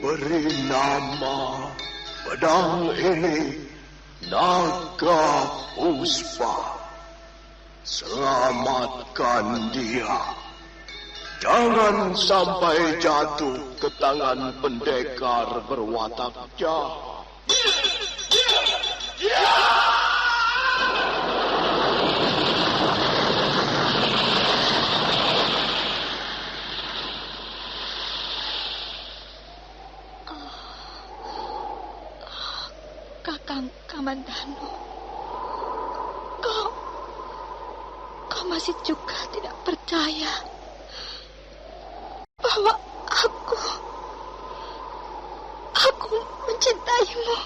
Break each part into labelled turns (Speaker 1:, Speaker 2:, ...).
Speaker 1: beri nama pedang ini Naga Puspa. Selamatkan dia. Jangan sampai jatuh ke tangan pendekar berwatak jahat.
Speaker 2: Kakang Kamandanu, kau masih juga tidak percaya bahwa aku mencintaimu.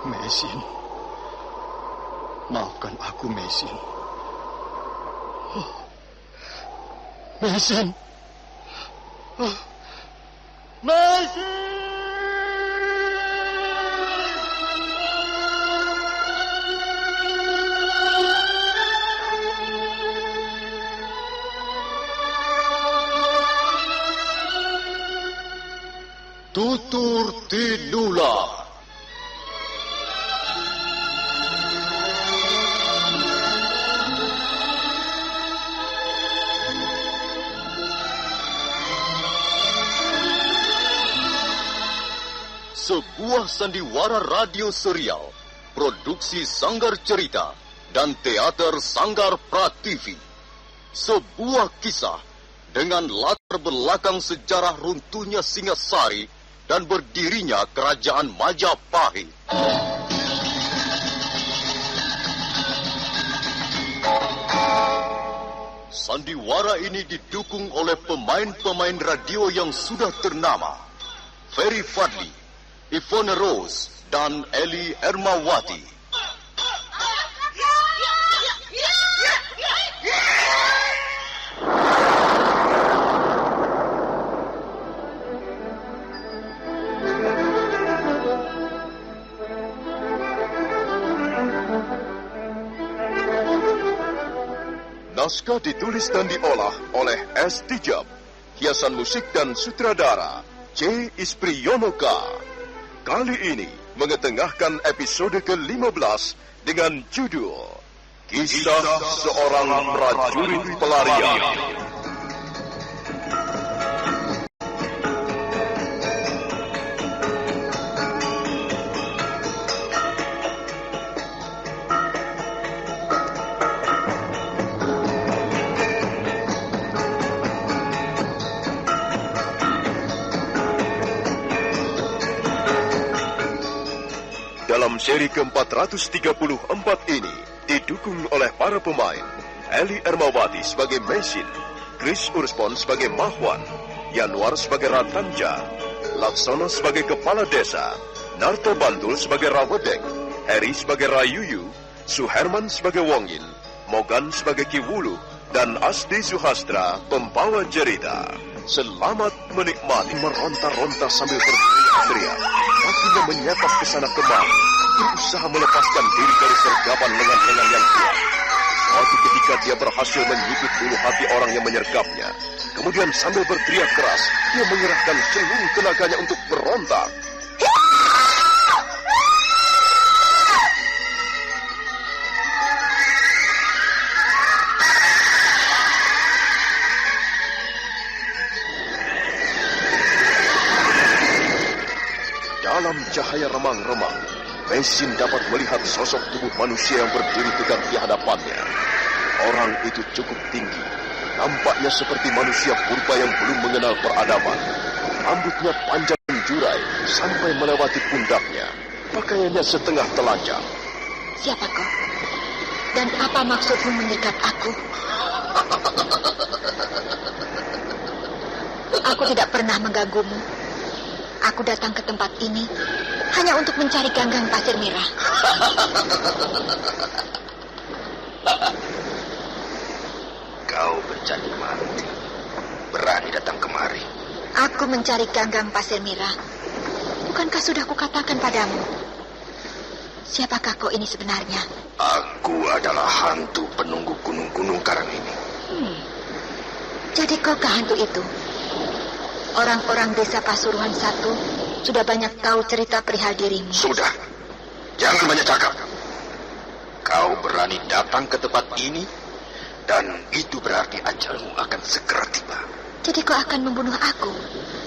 Speaker 1: Mesin, maafkan aku, Mesin. Mesin. Mesin. Tutur Tinula. Sebuah sandiwara radio serial, produksi Sanggar Cerita dan Teater Sanggar Prativi. Sebuah kisah dengan latar belakang sejarah runtuhnya Singasari dan berdirinya Kerajaan Majapahit. Sandiwara ini didukung oleh pemain-pemain radio yang sudah ternama. Ferry Fadli, Ivone Rose, dan Eli Ermawati. Naskah ditulis dan diolah oleh S. Tijab. Hiasan musik dan sutradara C. Ispriyonoka. Kali ini mengetengahkan episode ke-15 dengan judul Kisah Seorang Prajurit Pelarian. Dalam seri ke-434 ini didukung oleh para pemain Eli Ermawati sebagai Mesin, Chris Urspon sebagai Mahwan, Yanuar sebagai Ratanja, Laksono sebagai Kepala Desa, Narto Bantul sebagai Rawedek, Heri sebagai Rayuyu, Suherman sebagai Wongin, Mogan sebagai Kiwulu, dan Asdi Suhastra pembawa cerita. Selamat menikmati. Meronta-ronta sambil berteriak-teriak, kakinya menyetap ke sana kemari, berusaha melepaskan diri dari sergapan lengan-lengan yang kuat. Suatu ketika dia berhasil menyibit bulu hati orang yang menyergapnya. Kemudian sambil berteriak keras, dia mengerahkan seluruh tenaganya untuk berontak. Dalam cahaya remang-remang, Mesin dapat melihat sosok tubuh manusia yang berdiri tegak di hadapannya. Orang itu cukup tinggi, nampaknya seperti manusia purba yang belum mengenal peradaban. Rambutnya panjang menjurai sampai melewati pundaknya. Pakaiannya setengah telanjang.
Speaker 2: Siapa kau? Dan apa maksudmu menyekat aku? Aku tidak pernah mengganggumu. Aku datang ke tempat ini hanya untuk mencari Ganggang Pasir Merah.
Speaker 3: Kau berani mati, berani datang kemari.
Speaker 2: Aku mencari Ganggang Pasir Merah. Bukankah sudah kukatakan padamu? Siapakah kau ini sebenarnya?
Speaker 3: Aku adalah hantu penunggu gunung-gunung karang ini.
Speaker 2: Jadi kau hantu itu? Orang-orang desa Pasuruan I sudah banyak tahu cerita perihal dirimu.
Speaker 3: Sudah. Jangan banyak cakap. Kau berani datang ke tempat ini, dan itu berarti ajalmu akan segera tiba.
Speaker 2: Jadi kau akan membunuh aku?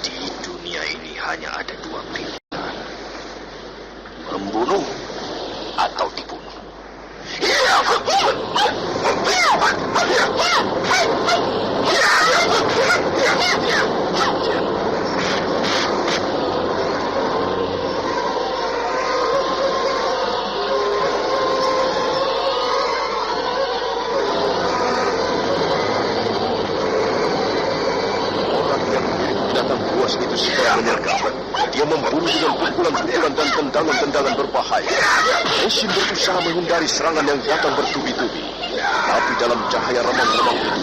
Speaker 3: Di dunia ini hanya ada dua pilihan. Membunuh atau dibunuh.
Speaker 1: Itu segera menyergap. Dia membunuh dengan pukulan-pukulan dan tendangan-tendangan berbahaya. Mesin berusaha menghindari serangan yang datang bertubi-tubi. Tapi dalam cahaya remang-remang itu,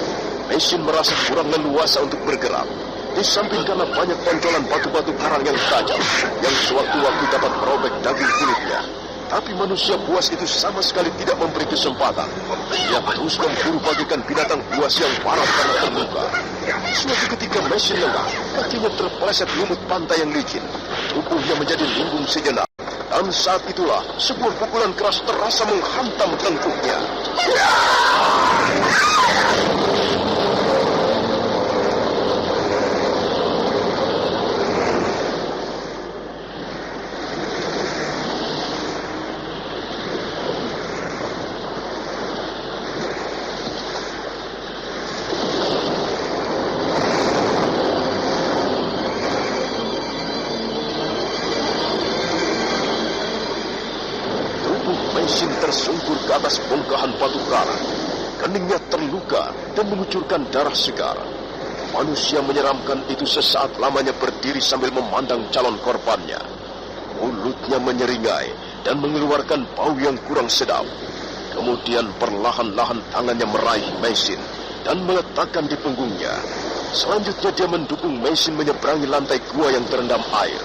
Speaker 1: Mesin merasa kurang leluasa untuk bergerak. Di samping karena banyak pancolan batu-batu karang yang tajam, yang sewaktu-waktu dapat merobek daging kulitnya. Tapi manusia buas itu sama sekali tidak memberi kesempatan. Dia terus memburu bagaikan binatang buas yang marah karena terluka. Suatu ketika Mesin lengah, kakinya terpeleset lumut pantai yang licin. Tubuhnya menjadi limbung sejenak. Dan saat itulah, sebuah pukulan keras terasa menghantam tengkuknya. Mesin tersungkur ke atas bongkahan batu karang. Keningnya terluka dan mengucurkan darah segar. Manusia menyeramkan itu sesaat lamanya berdiri sambil memandang calon korbannya. Mulutnya menyeringai dan mengeluarkan bau yang kurang sedap. Kemudian perlahan-lahan tangannya meraih Mesin dan meletakkan di punggungnya. Selanjutnya dia mendukung Mesin menyeberangi lantai gua yang terendam air.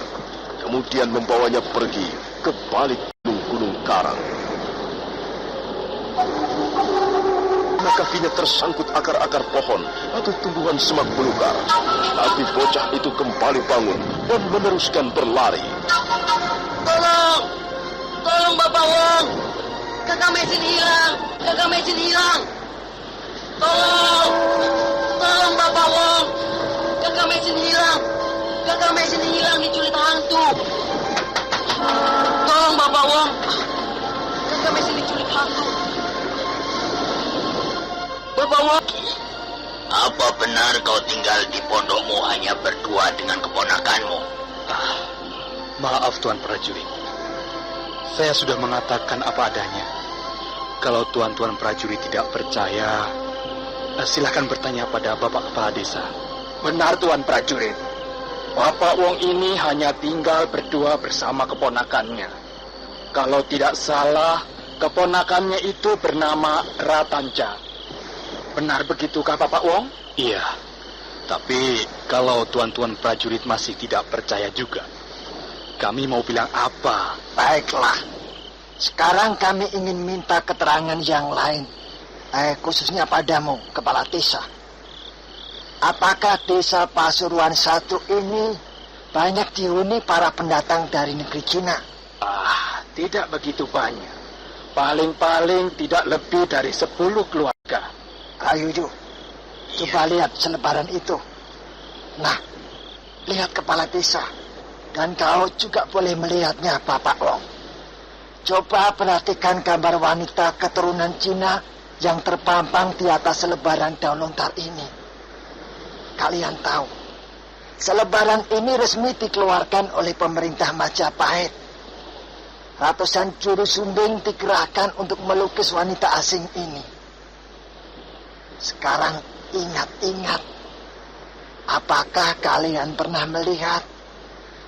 Speaker 1: Kemudian membawanya pergi ke balik gunung-gunung karang. Kakinya tersangkut akar-akar pohon atau tumbuhan semak belukar. Tapi bocah itu kembali bangun dan meneruskan berlari.
Speaker 4: Tolong! Tolong Bapak Wong! Kakak Mesin hilang! Kakak Mesin hilang! Tolong! Tolong Bapak Wong! Kakak Mesin hilang! Kakak Mesin hilang diculik hantu! Tolong Bapak Wong! Kakak Mesin diculik hantu! Bapak Wong!
Speaker 3: Apa benar kau tinggal di pondokmu hanya berdua dengan keponakanmu?
Speaker 5: Maaf Tuan prajurit. Saya sudah mengatakan apa adanya. Kalau tuan-tuan prajurit tidak percaya, silakan bertanya pada Bapak Kepala Desa.
Speaker 6: Benar Tuan prajurit. Bapak Wong ini hanya tinggal berdua bersama keponakannya. Kalau tidak salah, keponakannya itu bernama Ratanja. Benar begitukah Bapak Wong?
Speaker 5: Iya. Tapi kalau tuan-tuan prajurit masih tidak percaya juga, kami mau bilang apa?
Speaker 7: Baiklah. Sekarang kami ingin minta keterangan yang lain. Khususnya padamu, Kepala Desa. Apakah desa Pasuruan I ini banyak dihuni para pendatang dari negeri Cina?
Speaker 6: Tidak begitu banyak. Paling-paling tidak lebih dari 10 keluarga.
Speaker 7: Ayo, coba lihat selebaran itu. Nah, lihat Kepala Desa. Dan kau juga boleh melihatnya, Bapak Wong. Coba perhatikan gambar wanita keturunan Cina yang terpampang di atas selebaran daun lontar ini. Kalian tahu, selebaran ini resmi dikeluarkan oleh pemerintah Majapahit. Ratusan juru sunding dikerahkan untuk melukis wanita asing ini. Sekarang ingat-ingat, apakah kalian pernah melihat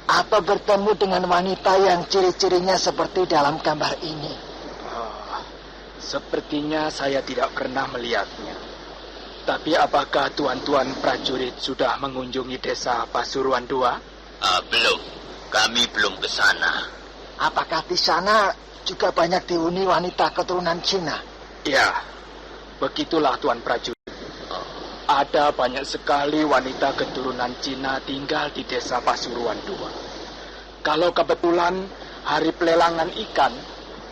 Speaker 7: atau bertemu dengan wanita yang ciri-cirinya seperti dalam gambar ini?
Speaker 6: Sepertinya saya tidak pernah melihatnya. Tapi apakah tuan-tuan prajurit sudah mengunjungi desa Pasuruan II?
Speaker 3: Belum. Kami belum ke sana.
Speaker 7: Apakah di sana juga banyak dihuni wanita keturunan Cina?
Speaker 6: Ya, begitulah tuan prajurit. ada banyak sekali wanita keturunan Cina tinggal di desa Pasuruan II. Kalau kebetulan hari pelelangan ikan,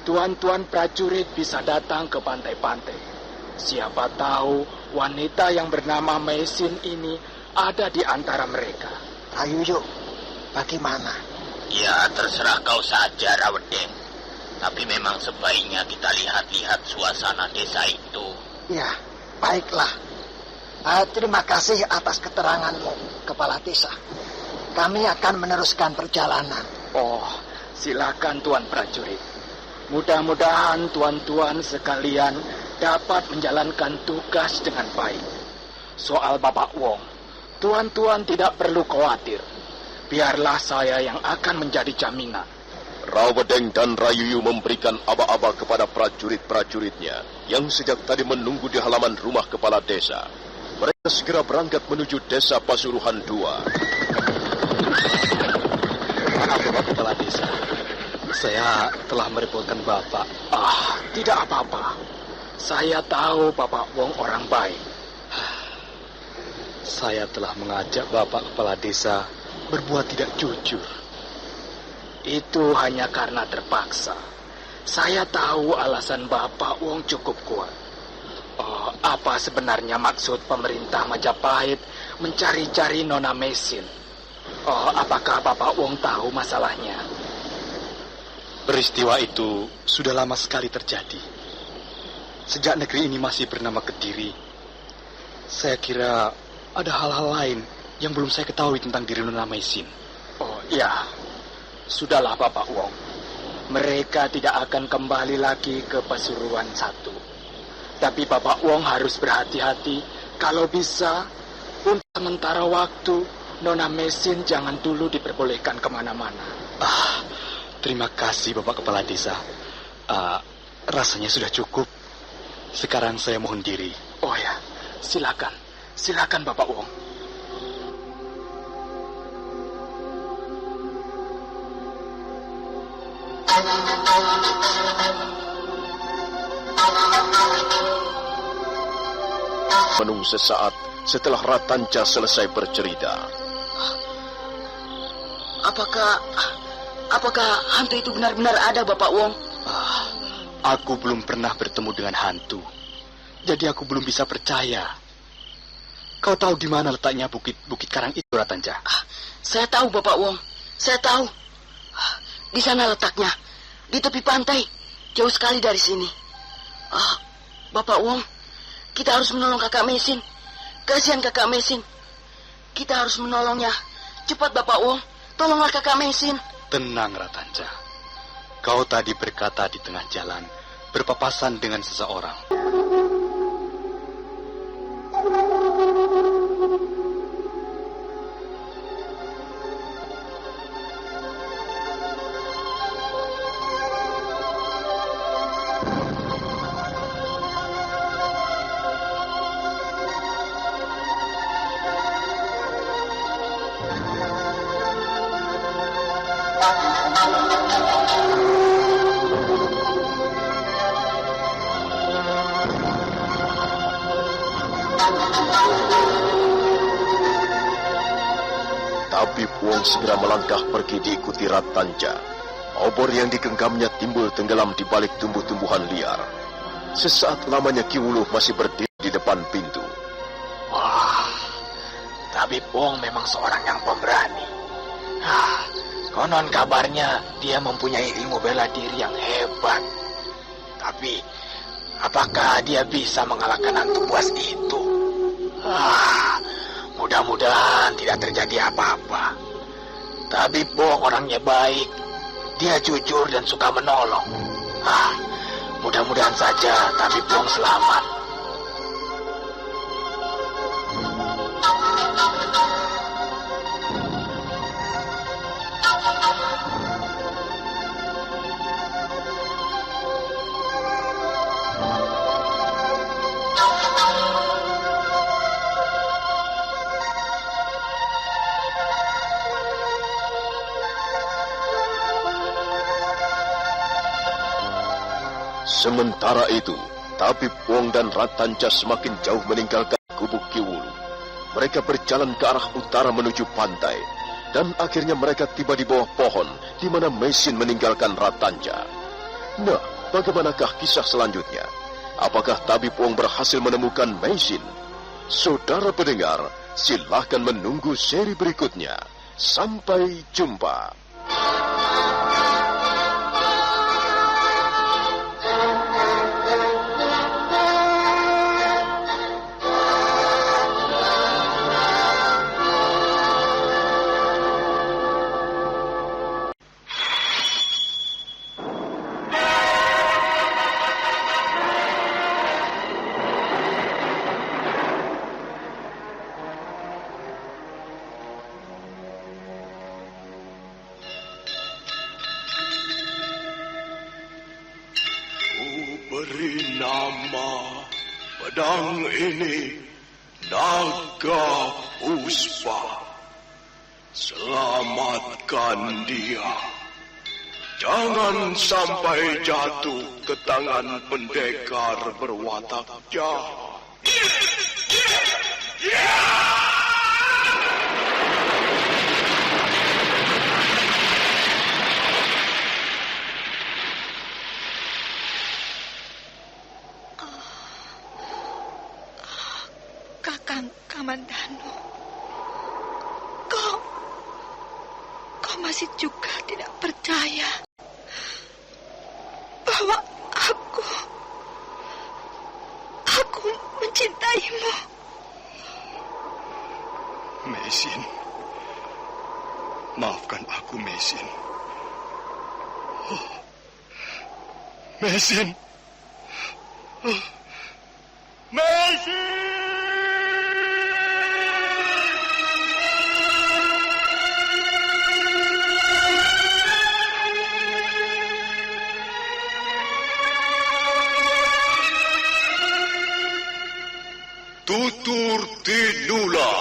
Speaker 6: tuan-tuan prajurit bisa datang ke pantai-pantai. Siapa tahu wanita yang bernama Mesin ini ada di antara mereka.
Speaker 7: Ayo yuk, bagaimana?
Speaker 3: Ya, terserah kau saja, Rawedeng. Tapi memang sebaiknya kita lihat-lihat suasana desa itu.
Speaker 7: Ya, baiklah. Terima kasih atas keteranganmu, Kepala Desa. Kami akan meneruskan perjalanan.
Speaker 6: Oh, silakan tuan prajurit. Mudah-mudahan tuan-tuan sekalian dapat menjalankan tugas dengan baik. Soal Bapak Wong, tuan-tuan tidak perlu khawatir. Biarlah saya yang akan menjadi jaminan.
Speaker 1: Rawedeng dan Rayuyu memberikan aba-aba kepada prajurit-prajuritnya yang sejak tadi menunggu di halaman rumah kepala desa. Mereka segera berangkat menuju desa Pasuruan II.
Speaker 5: Maaf, Bapak Kepala Desa. Saya telah merepotkan Bapak.
Speaker 6: Tidak apa-apa. Saya tahu Bapak Wong orang baik.
Speaker 5: Saya telah mengajak Bapak Kepala Desa berbuat tidak jujur.
Speaker 6: Itu hanya karena terpaksa. Saya tahu alasan Bapak Wong cukup kuat. Apa sebenarnya maksud pemerintah Majapahit mencari-cari Nona Mesin? Apakah Bapak Wong tahu masalahnya?
Speaker 5: Peristiwa itu sudah lama sekali terjadi. Sejak negeri ini masih bernama Kediri, saya kira ada hal-hal lain yang belum saya ketahui tentang diri Nona Mesin.
Speaker 6: Oh iya, sudahlah Bapak Wong. Mereka tidak akan kembali lagi ke Pasuruan I. Tapi Bapak Wong harus berhati-hati. Kalau bisa, untuk sementara waktu, Nona Mesin jangan dulu diperbolehkan kemana-mana.
Speaker 5: Terima kasih Bapak Kepala Desa. Rasanya sudah cukup. Sekarang saya mohon diri.
Speaker 6: Oh ya, silakan. Silakan Bapak Wong.
Speaker 1: Menung sesaat setelah Ratanja selesai bercerita.
Speaker 4: Apakah hantu itu benar-benar ada, Bapak Wong?
Speaker 5: Aku belum pernah bertemu dengan hantu. Jadi aku belum bisa percaya. Kau tahu di mana letaknya bukit karang itu, Ratanja?
Speaker 4: Saya tahu, Bapak Wong. Saya tahu. Di sana letaknya. Di tepi pantai. Jauh sekali dari sini. Bapak Wong, kita harus menolong kakak Mesin. Kasihan kakak Mesin. Kita harus menolongnya. Cepat Bapak Wong, tolonglah kakak Mesin.
Speaker 5: Tenang, Ratanja. Kau tadi berkata di tengah jalan, berpapasan dengan seseorang.
Speaker 1: Tabib Wong segera melangkah pergi diikuti Ratanja. Obor yang digenggamnya timbul tenggelam di balik tumbuh-tumbuhan liar. Sesaat lamanya Ki Wuluh masih berdiri di depan pintu.
Speaker 6: Wah, Tabib Wong memang seorang yang pemberani. Konon kabarnya dia mempunyai ilmu bela diri yang hebat. Tapi, apakah dia bisa mengalahkan hantu buas itu? Mudah-mudahan tidak terjadi apa-apa. Tabib Wong orangnya baik. Dia jujur dan suka menolong. Mudah-mudahan saja Tabib Wong selamat.
Speaker 1: Sementara itu, Tabib Wong dan Ratanja semakin jauh meninggalkan gubuk Ki Wuluh. Mereka berjalan ke arah utara menuju pantai, dan akhirnya mereka tiba di bawah pohon di mana Meisin meninggalkan Ratanja. Nah, bagaimanakah kisah selanjutnya? Apakah Tabib Wong berhasil menemukan Meisin? Saudara pendengar, silahkan menunggu seri berikutnya. Sampai jumpa.
Speaker 8: Beri nama pedang ini Naga Puspa. Selamatkan dia. Jangan sampai jatuh ke tangan pendekar berwatak jahat.
Speaker 2: Kakang Kamandano, kau masih juga tidak percaya bahwa aku mencintaimu.
Speaker 8: Meisin, maafkan aku, Meisin. Meisin. Meisin! Tutur Tinula.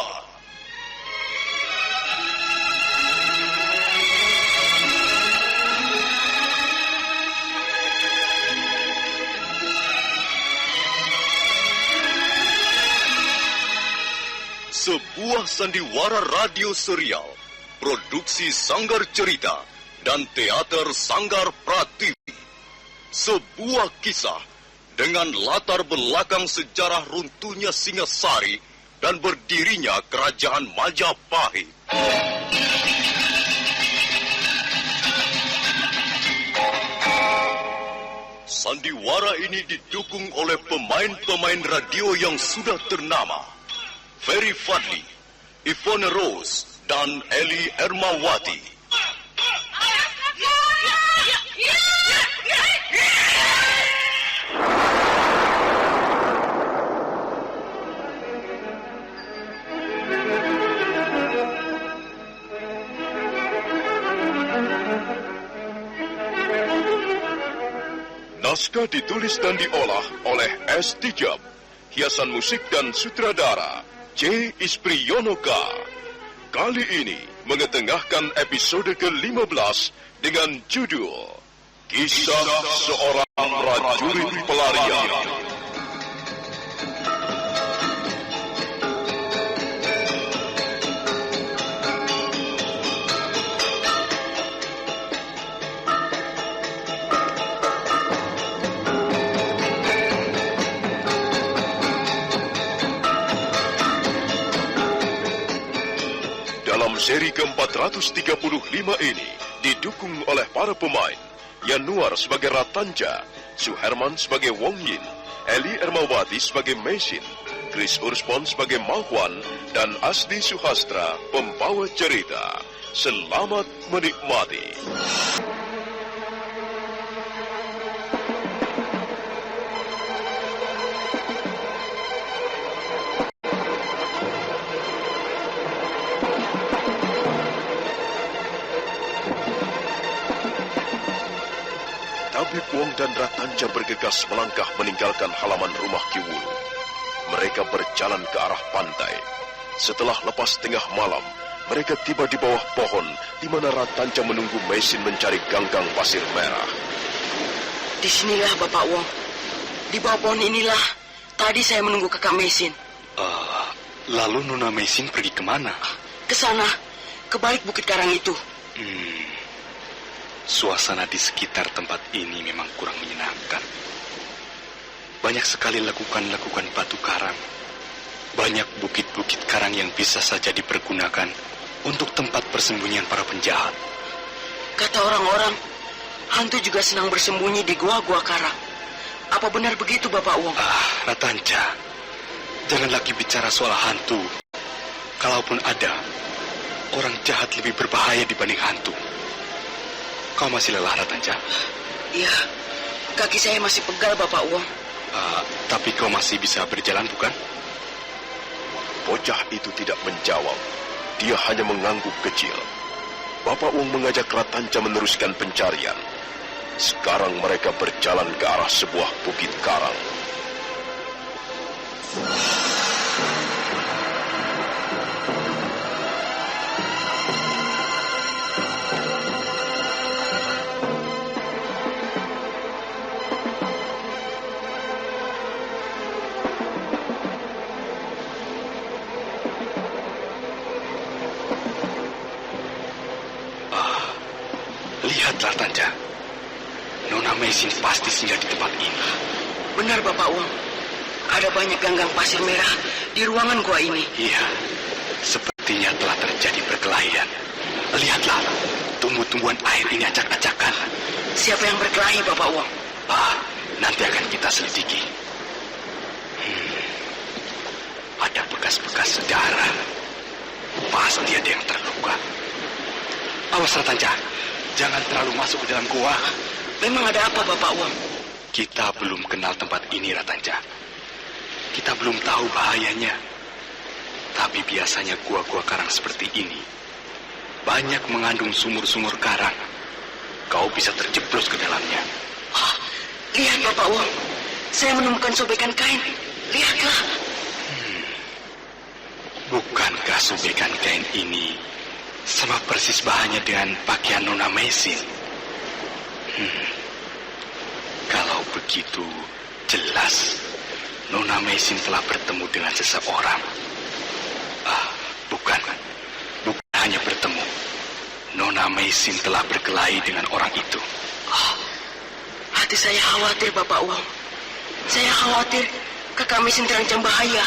Speaker 8: Sebuah sandiwara radio serial, produksi Sanggar Cerita dan Teater Sanggar Prativi. Sebuah kisah dengan latar belakang sejarah runtuhnya Singasari dan berdirinya Kerajaan Majapahit. Sandiwara ini didukung oleh pemain-pemain radio yang sudah ternama. Ferry Fadli, Ivone Rose, dan Eli Ermawati. Naskah ditulis dan diolah oleh S. Tijab. Hiasan musik dan sutradara J. Ispriyonoka. Kali ini mengetengahkan episode ke-15 dengan judul Kisah Seorang Prajurit Pelarian. Seri ke-435 ini didukung oleh para pemain Yanuar sebagai Ratanja, Suherman sebagai Wong Yin, Eli Ermawati sebagai Meisin, Chris Urspon sebagai Mahwan, dan Asdi Suhastra pembawa cerita. Selamat menikmati. Tabib Wong dan Ratanja bergegas melangkah meninggalkan halaman rumah Ki Wulu. Mereka berjalan ke arah pantai. Setelah lepas tengah malam, mereka tiba di bawah pohon di mana Ratanja menunggu Meisin mencari ganggang pasir merah.
Speaker 4: Disinilah Bapak Wong. Di bawah pohon inilah tadi saya menunggu kakak Meisin.
Speaker 5: Lalu Nona Mesin pergi kemana?
Speaker 4: Ke sana, ke balik Bukit Karang itu.
Speaker 5: Suasana di sekitar tempat ini memang kurang menyenangkan. Banyak sekali lekukan-lekukan batu karang. Banyak bukit-bukit karang yang bisa saja dipergunakan untuk tempat persembunyian para penjahat.
Speaker 4: Kata orang-orang, hantu juga senang bersembunyi di gua-gua karang. Apa benar begitu, Bapak Wong?
Speaker 5: Ratanja, jangan lagi bicara soal hantu. Kalaupun ada, orang jahat lebih berbahaya dibanding hantu. Kau masih lelah, Ratanja?
Speaker 4: Iya, kaki saya masih pegal, Bapak Wong.
Speaker 5: Tapi kau masih bisa berjalan, bukan?
Speaker 8: Bocah itu tidak menjawab. Dia hanya mengangguk kecil. Bapak Wong mengajak Ratanja meneruskan pencarian. Sekarang mereka berjalan ke arah sebuah bukit karang.
Speaker 5: Lihatlah, Tanja. Nona Mesin pasti singgah di tempat ini.
Speaker 4: Benar, Bapak Wong. Ada banyak ganggang pasir merah di ruangan gua ini.
Speaker 5: Iya, sepertinya telah terjadi perkelahian. Lihatlah, tumbuh-tumbuhan air ini acak-acakan.
Speaker 4: Siapa yang berkelahi, Bapak Wong?
Speaker 5: Nanti akan kita selidiki. Ada bekas-bekas darah. Pasti ada yang terluka. Awas, Ratanja. Jangan terlalu masuk ke dalam gua.
Speaker 4: Memang ada apa, Bapak Wong?
Speaker 5: Kita belum kenal tempat ini, Ratanja. Kita belum tahu bahayanya. Tapi biasanya gua-gua karang seperti ini banyak mengandung sumur-sumur karang. Kau bisa terjeblos ke dalamnya.
Speaker 4: Lihat, Bapak Wong. Saya menemukan sobekan kain. Lihatlah.
Speaker 5: Bukankah sobekan kain ini sama persis bahannya dengan pakaian Nona Mesin? Kalau begitu, jelas Nona Mesin telah bertemu dengan seseorang. Bukan hanya bertemu. Nona Mesin telah berkelahi dengan orang itu.
Speaker 4: Hati saya khawatir, Bapak Wong. Saya khawatir Kakak Mesin terancam bahaya.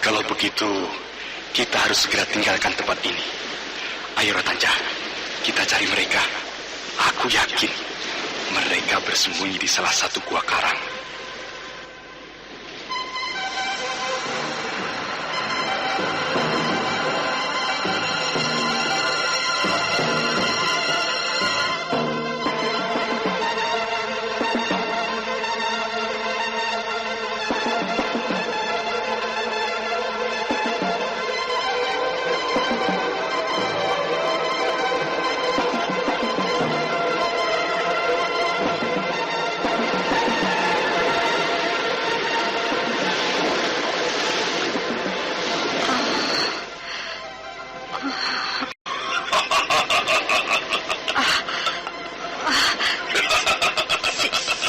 Speaker 5: Kalau begitu, kita harus segera tinggalkan tempat ini. Ayo, Ratanja, kita cari mereka. Aku yakin mereka bersembunyi di salah satu gua karang.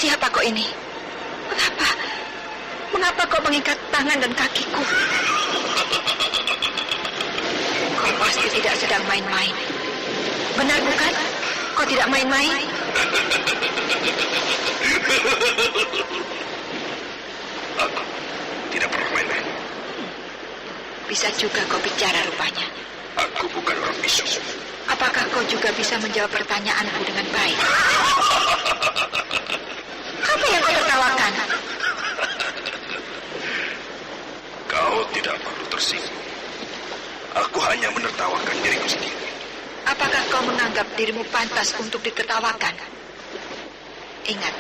Speaker 2: Siapa kau ini? Mengapa kau mengikat tangan dan kakiku? Kau pasti tidak sedang main-main. Benar bukan? Kau tidak main-main?
Speaker 3: Aku tidak pernah main-main.
Speaker 2: Bisa juga kau bicara rupanya.
Speaker 3: Aku bukan orang bisu.
Speaker 2: Apakah kau juga bisa menjawab pertanyaanku dengan baik? Apa yang kau tertawakan?
Speaker 3: Kau tidak perlu tersinggung. Aku hanya menertawakan diriku sendiri.
Speaker 2: Apakah kau menganggap dirimu pantas untuk ditertawakan? Ingat,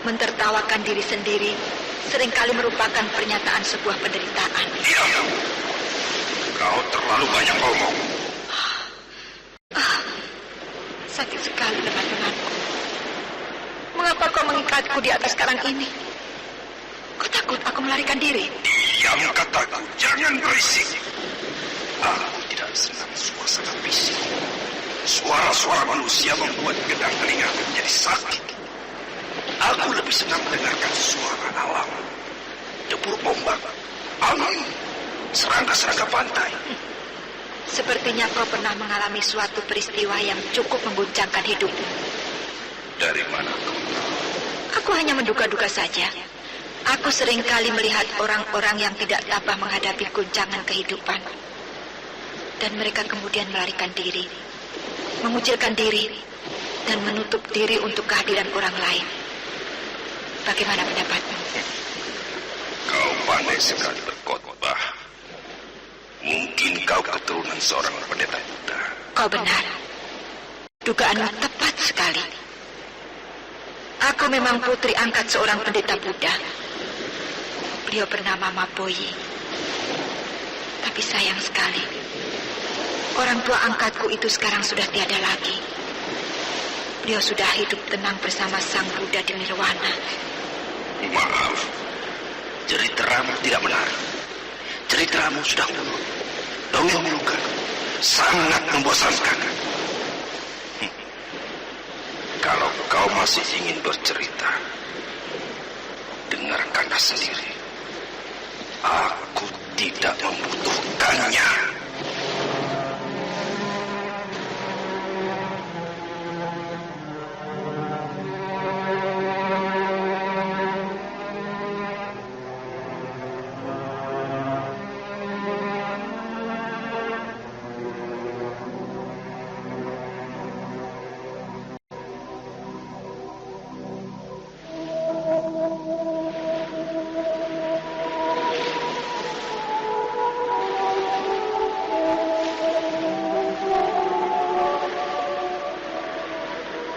Speaker 2: mentertawakan diri sendiri seringkali merupakan pernyataan sebuah penderitaan.
Speaker 3: Diam! Kau terlalu banyak ngomong.
Speaker 2: Sakit sekali lengan-lenganku. Mengapa kau mengikatku di atas karang ini? Kau takut aku melarikan diri?
Speaker 3: Diam, kataku, jangan berisik. Aku tidak senang suasana bising. Suara-suara manusia membuat gedang telinga menjadi sakit. Aku lebih senang mendengarkan suara alam. Debur ombak, angin, serangga-serangga pantai.
Speaker 2: Sepertinya kau pernah mengalami suatu peristiwa yang cukup mengguncangkan hidupmu.
Speaker 3: Dari mana kau?
Speaker 2: Aku hanya menduga-duga saja. Aku seringkali melihat orang-orang yang tidak tabah menghadapi guncangan kehidupan. Dan mereka kemudian melarikan diri, mengucilkan diri, dan menutup diri untuk kehadiran orang lain. Bagaimana pendapatmu?
Speaker 3: Kau pandai sekali berkhotbah. Mungkin kau keturunan seorang pendeta Buddha.
Speaker 2: Kau benar. Dugaanmu tepat sekali. Aku memang putri angkat seorang pendeta Buddha. Beliau bernama Maboyi. Tapi sayang sekali, orang tua angkatku itu sekarang sudah tiada lagi. Beliau sudah hidup tenang bersama Sang Buddha di Nirwana.
Speaker 3: Maaf, ceritamu tidak benar. Ceritamu sudah kuno, dongeng mulukan, sangat membosankan. Kalau kau masih ingin bercerita, dengarkanlah sendiri. Aku tidak membutuhkannya.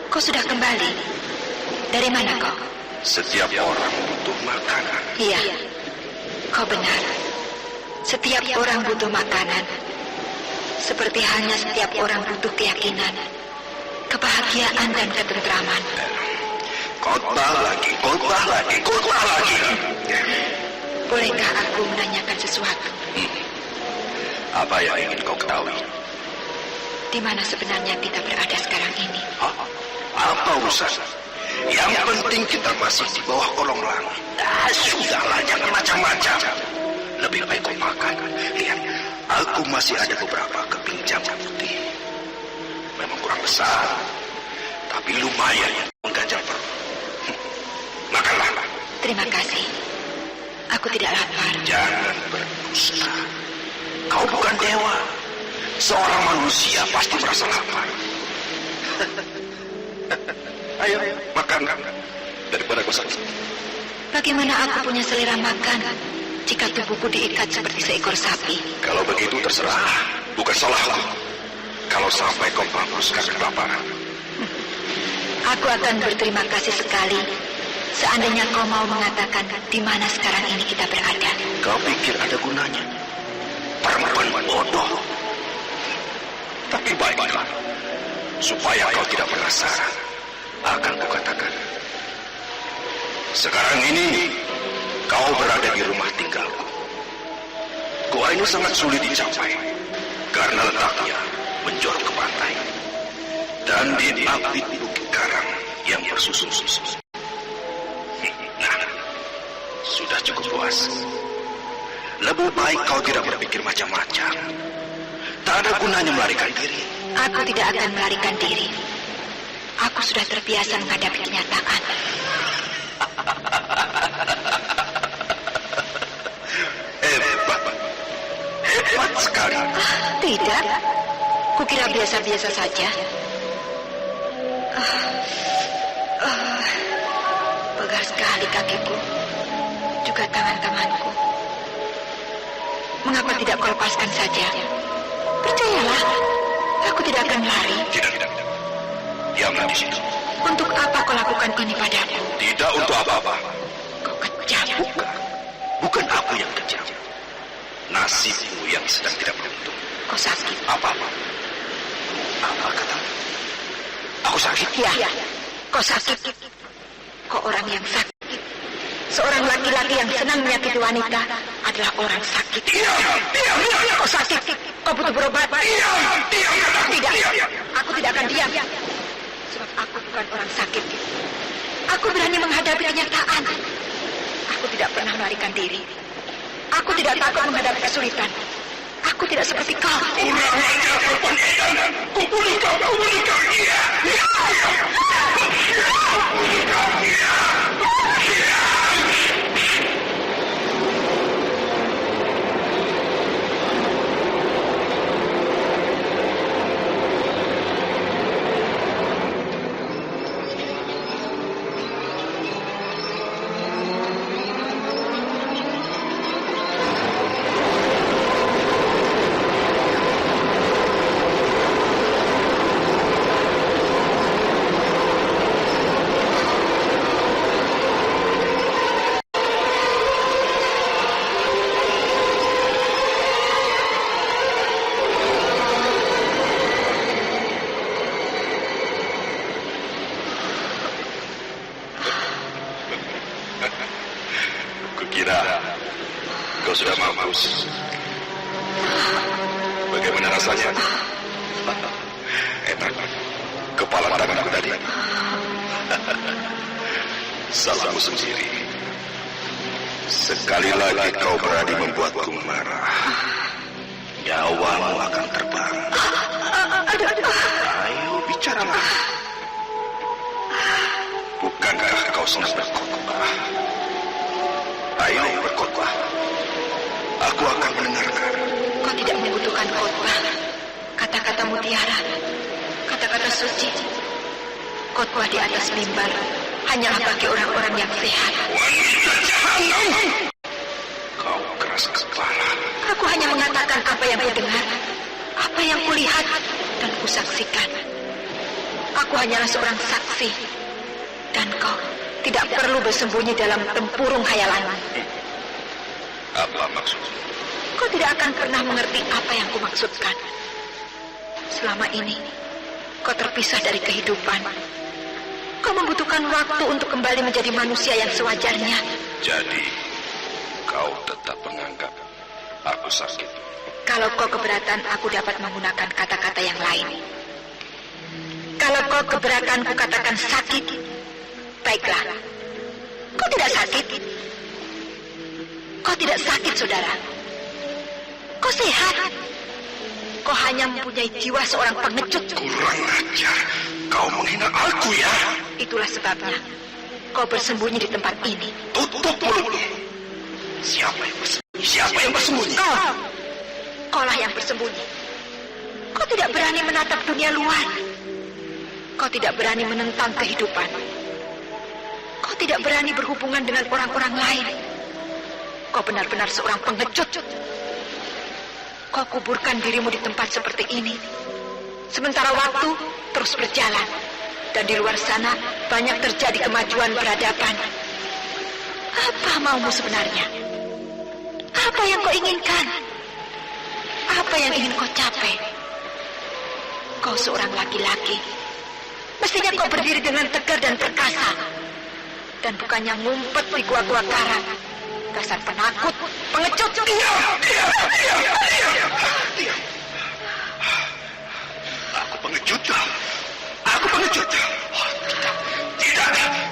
Speaker 2: Kau sudah kembali? Dari mana kau?
Speaker 3: Setiap orang butuh makanan.
Speaker 2: Iya, kau benar. Setiap orang butuh makanan. Seperti halnya setiap orang butuh keyakinan, kebahagiaan dan ketentraman.
Speaker 3: Khotbah lagi, khotbah lagi, khotbah lagi.
Speaker 2: Bolehkah aku menanyakan sesuatu?
Speaker 3: Apa yang ingin kau ketahui?
Speaker 2: Di mana sebenarnya kita berada sekarang ini?
Speaker 3: Hah? Apa urusan? Yang penting kita masih di bawah kolong langit. Sudahlah, jangan macam-macam. Lebih baik kau makan. Lihat, aku masih ada beberapa keping jamu putih. Memang kurang besar, tapi lumayan mengganjal perut. Makanlah.
Speaker 2: Terima kasih. Aku tidak lapar.
Speaker 3: Jangan berdusta. Kau bukan dewa. Seorang manusia pasti merasa lapar. Ayo, makan. Daripada kau sakit.
Speaker 2: Bagaimana aku punya selera makan jika tubuhku diikat seperti seekor sapi?
Speaker 3: Kalau begitu terserah. Bukan salahku. Kalau sampai kau menghapuskan kelaparan.
Speaker 2: Aku akan berterima kasih sekali seandainya kau mau mengatakan di mana sekarang ini kita berada.
Speaker 3: Kau pikir ada gunanya? Perempuan bodoh. Tapi baiklah, supaya kau tidak penasaran, akan kukatakan. Sekarang ini, kau berada di rumah tinggalku. Gua ini sangat sulit dicapai, karena letaknya menjorok ke pantai. Dan di apit bukit karang yang bersusun-susun. Nah, sudah cukup puas. Lebih baik kau tidak berpikir macam-macam. Tak ada gunanya melarikan diri.
Speaker 2: Aku tidak akan melarikan diri. Aku sudah terbiasa menghadapi kenyataan.
Speaker 3: Hebat sekali.
Speaker 2: Tidak, kukira biasa-biasa saja. Pegal sekali kakiku, juga tangan-tanganku. Mengapa tidak kau lepaskan saja? Percayalah, aku tidak akan lari.
Speaker 3: Tidak. Diamlah di situ.
Speaker 2: Untuk apa kau lakukan ini padaku?
Speaker 3: Tidak untuk apa-apa.
Speaker 2: Kau kejam.
Speaker 3: Bukan aku yang kejam. Nasibmu yang sedang tidak beruntung.
Speaker 2: Kau sakit.
Speaker 3: Apa kata? Aku sakit?
Speaker 2: Ya, kau sakit. Kau orang yang sakit. Seorang laki-laki yang senang menyakiti wanita adalah orang sakit.
Speaker 3: Diam.
Speaker 2: Kau sakit. Kau butuh berobat.
Speaker 3: Diam.
Speaker 2: Tidak. Aku tidak akan diam. Sebab aku bukan orang sakit. Aku berani menghadapi kenyataan. Aku tidak pernah melarikan diri. Aku tidak takut menghadapi kesulitan. Aku tidak seperti kau.
Speaker 3: Kurang ajar perempuan edan. Kubunuh kau, kubunuh kau. Iya. Kubunuh kau. Iya. Kukira kau sudah mampus. Bagaimana rasanya? Enak. Kepala tanganku tadi. Salahmu sendiri. Sekali lagi kau berani membuatku marah, nyawamu akan terbang. Ayo bicaralah. Bukankah kau senang berkhotbah? Ayo berkhotbah. Aku akan mendengarkan.
Speaker 2: Kau tidak membutuhkan khotbah. Kata-kata mutiara, kata-kata suci. Khotbah di atas mimbar hanyalah bagi orang-orang yang sehat.
Speaker 3: Wanita jahanam! Kau keras kepala.
Speaker 2: Aku hanya mengatakan apa yang kudengar, apa yang kulihat dan kusaksikan. Aku hanyalah seorang saksi, dan kau tidak perlu bersembunyi dalam tempurung khayalan.
Speaker 3: Apa maksudmu?
Speaker 2: Kau tidak akan pernah mengerti apa yang kumaksudkan. Selama ini, kau terpisah dari kehidupan. Kau membutuhkan waktu untuk kembali menjadi manusia yang sewajarnya.
Speaker 3: Jadi, kau tetap menganggap aku sakit?
Speaker 2: Kalau kau keberatan, aku dapat menggunakan kata-kata yang lain. Kalau kau keberatan, ku katakan sakit. Baiklah, kau tidak sakit. Kau tidak sakit, saudara. Kau sehat. Kau hanya mempunyai jiwa seorang pengecut.
Speaker 3: Kurang ajar. Kau menghina aku ya?
Speaker 2: Itulah sebabnya kau bersembunyi di tempat ini.
Speaker 3: Tutup mulutmu. Siapa yang bersembunyi? Siapa yang bersembunyi?
Speaker 2: Kaulah yang bersembunyi. Kau tidak berani menatap dunia luar. Kau tidak berani menentang kehidupan. Kau tidak berani berhubungan dengan orang-orang lain. Kau benar-benar seorang pengecut. Kau kuburkan dirimu di tempat seperti ini. Sementara waktu terus berjalan. Dan di luar sana banyak terjadi kemajuan peradaban. Apa maumu sebenarnya? Apa yang kau inginkan? Apa yang ingin kau capai? Kau seorang laki-laki. Mestinya kau berdiri dengan tegar dan perkasa. Dan bukannya ngumpet di gua-gua karang. Dasar penakut, pengecut.
Speaker 3: Diam. Aku pengecut. Aku pengecut. Tidak.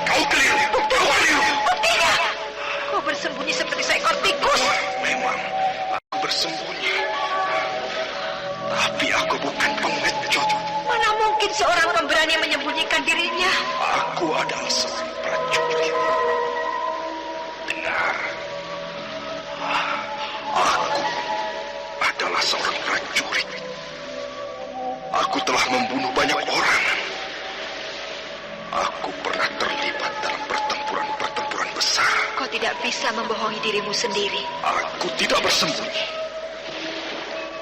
Speaker 3: Kau keliru. Kau keliru.
Speaker 2: Buktinya. Kau bersembunyi seperti seekor tikus.
Speaker 3: Memang aku bersembunyi. Tapi aku bukan pengecut.
Speaker 2: Mana mungkin seorang pemberani menyembunyikan dirinya?
Speaker 3: Aku adalah seorang prajurit. Dengar. Aku adalah seorang prajurit. Aku telah membunuh banyak orang. Aku pernah terlibat dalam pertempuran besar.
Speaker 2: Kau tidak bisa membohongi dirimu sendiri.
Speaker 3: Aku tidak bersembunyi.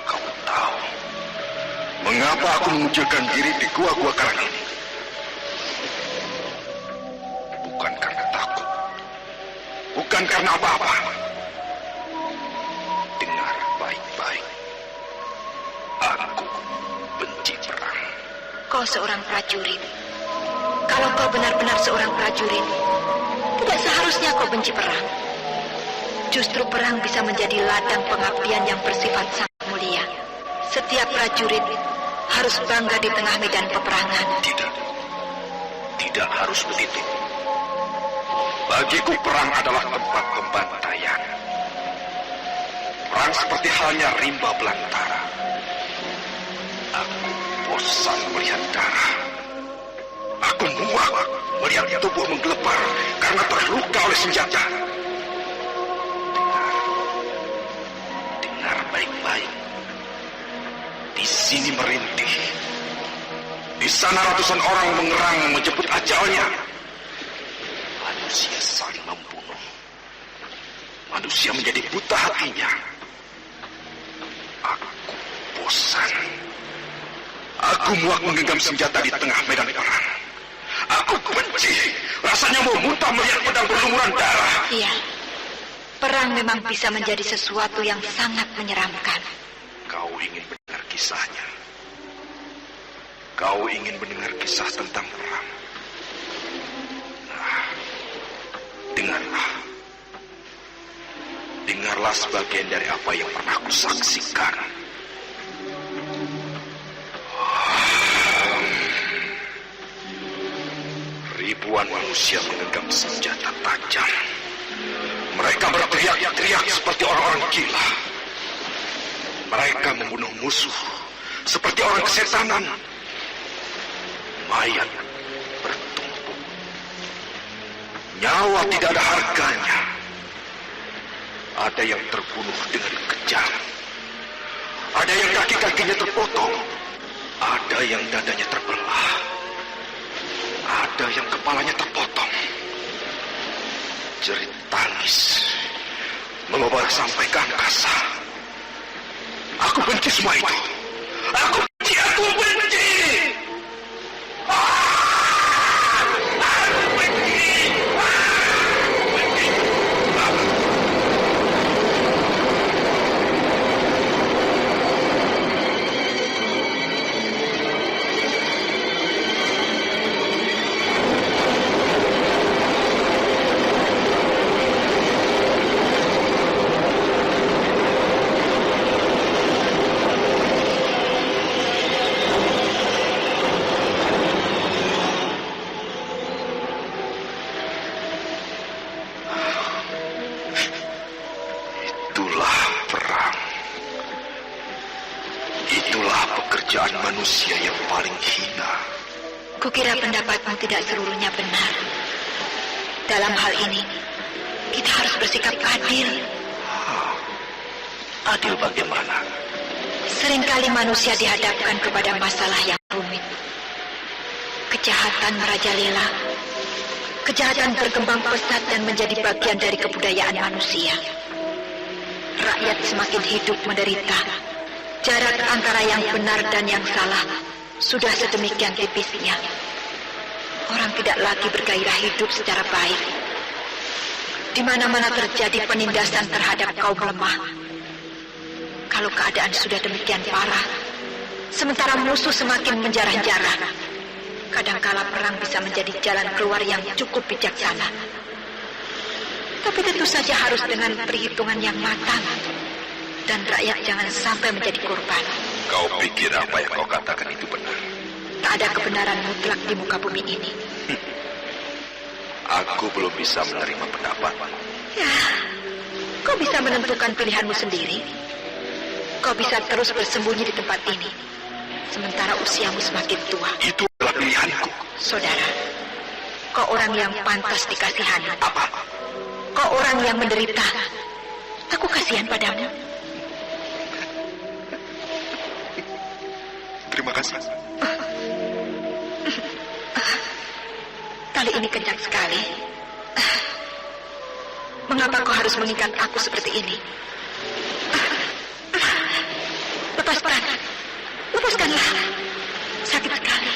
Speaker 3: Kau tahu mengapa aku mengucilkan diri di gua-gua karang ini? Bukan karena takut. Bukan karena apa-apa. Dengar baik-baik. Aku benci perang.
Speaker 2: Kau seorang prajurit. Kalau kau benar-benar seorang prajurit, tidak seharusnya kau benci perang. Justru perang bisa menjadi ladang pengabdian yang bersifat sangat mulia. Setiap prajurit harus bangga di tengah medan peperangan.
Speaker 3: Tidak harus begitu. Bagiku perang adalah tempat pembantaian. Perang seperti halnya rimba belantara. Aku bosan melihat darah. Aku muak melihat tubuh menggelepar karena terluka oleh senjata. Dengar baik-baik. Di sini merintih. Di sana ratusan orang mengerang menjemput ajalnya. Manusia saling membunuh. Manusia menjadi buta hatinya. Aku bosan. Aku muak menggenggam senjata di tengah medan perang. Aku benci. Rasanya mau muntah melihat pedang berlumuran darah.
Speaker 2: Iya. Perang memang bisa menjadi sesuatu yang sangat menyeramkan.
Speaker 3: Kau ingin mendengar kisahnya. Kau ingin mendengar kisah tentang perang. Nah, dengarlah. Dengarlah sebagian dari apa yang pernah kusaksikan. Ribuan manusia menggenggam senjata tajam. Mereka berteriak-teriak seperti orang-orang gila. Mereka membunuh musuh seperti orang kesetanan. Mayat bertumpuk. Nyawa tidak ada harganya. Ada yang terbunuh dengan kejam. Ada yang kaki-kakinya terpotong. Ada yang dadanya terbelah. Ada yang kepalanya terpotong. Jerit tangis mengobar sampai ke angkasa. Aku benci semua itu. Aku benci. Aku benci. Manusia yang paling hina.
Speaker 2: Kukira pendapatmu tidak seluruhnya benar. Dalam hal ini, kita harus bersikap adil.
Speaker 3: Adil bagaimana?
Speaker 2: Seringkali manusia dihadapkan kepada masalah yang rumit. Kejahatan merajalela. Kejahatan berkembang pesat dan menjadi bagian dari kebudayaan manusia. Rakyat semakin hidup menderita. Jarak antara yang benar dan yang salah sudah sedemikian tipisnya. Orang tidak lagi bergairah hidup secara baik. Di mana-mana terjadi penindasan terhadap kaum lemah. Kalau keadaan sudah demikian parah, sementara musuh semakin menjarah-jarah, kadangkala perang bisa menjadi jalan keluar yang cukup bijaksana. Tapi tentu saja harus dengan perhitungan yang matang. Dan rakyat jangan sampai menjadi korban.
Speaker 3: Kau pikir apa yang kau katakan itu benar?
Speaker 2: Tak ada kebenaran mutlak di muka bumi ini.
Speaker 3: Aku belum bisa menerima pendapatmu.
Speaker 2: Ya, kau bisa menentukan pilihanmu sendiri. Kau bisa terus bersembunyi di tempat ini. Sementara usiamu semakin tua.
Speaker 3: Itu adalah pilihanku.
Speaker 2: Saudara, kau orang yang pantas dikasihani.
Speaker 3: Apa?
Speaker 2: Kau orang yang menderita. Aku kasihan padamu.
Speaker 3: Terima kasih.
Speaker 2: Tali ini kencang sekali. Mengapa kau harus mengikat aku seperti ini? Lepaskan. Lepaskanlah. Sakit sekali.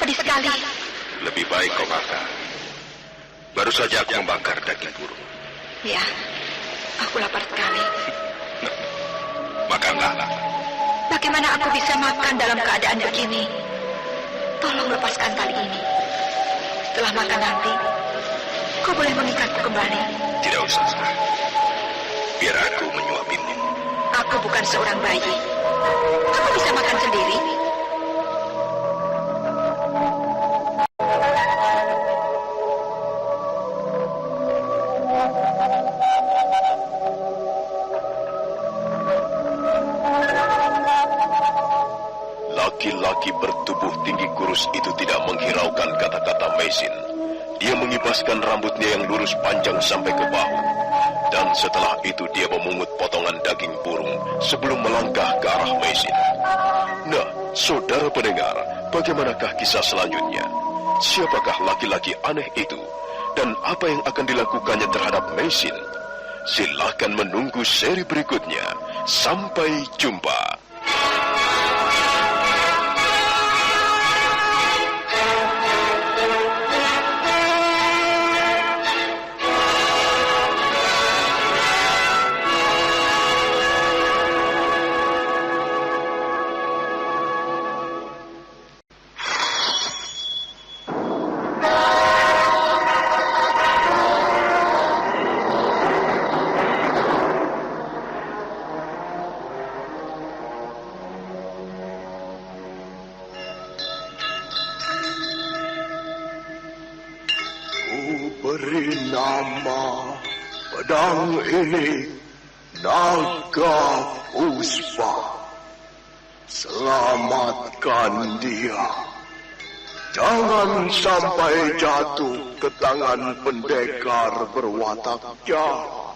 Speaker 2: Pedih sekali.
Speaker 3: Lebih baik kau makan. Baru saja aku membakar daging burung.
Speaker 2: Ya, aku lapar sekali.
Speaker 3: Makanlah.
Speaker 2: Bagaimana aku bisa makan dalam keadaan begini? Tolong lepaskan tali ini. Setelah makan nanti, kau boleh mengikatku kembali.
Speaker 3: Tidak usah. Biar aku menyuapimu.
Speaker 2: Aku bukan seorang bayi. Aku bisa makan sendiri.
Speaker 8: Laki-laki bertubuh tinggi kurus itu tidak menghiraukan kata-kata Mesin. Dia mengibaskan rambutnya yang lurus panjang sampai ke bahu. Dan setelah itu dia memungut potongan daging burung sebelum melangkah ke arah Mesin. Nah, saudara pendengar, bagaimanakah kisah selanjutnya? Siapakah laki-laki aneh itu? Dan apa yang akan dilakukannya terhadap Mesin? Silakan menunggu seri berikutnya. Sampai jumpa.
Speaker 1: Beri nama pedang ini Naga Puspa. Selamatkan dia. Jangan sampai jatuh ke tangan pendekar berwatak jahat.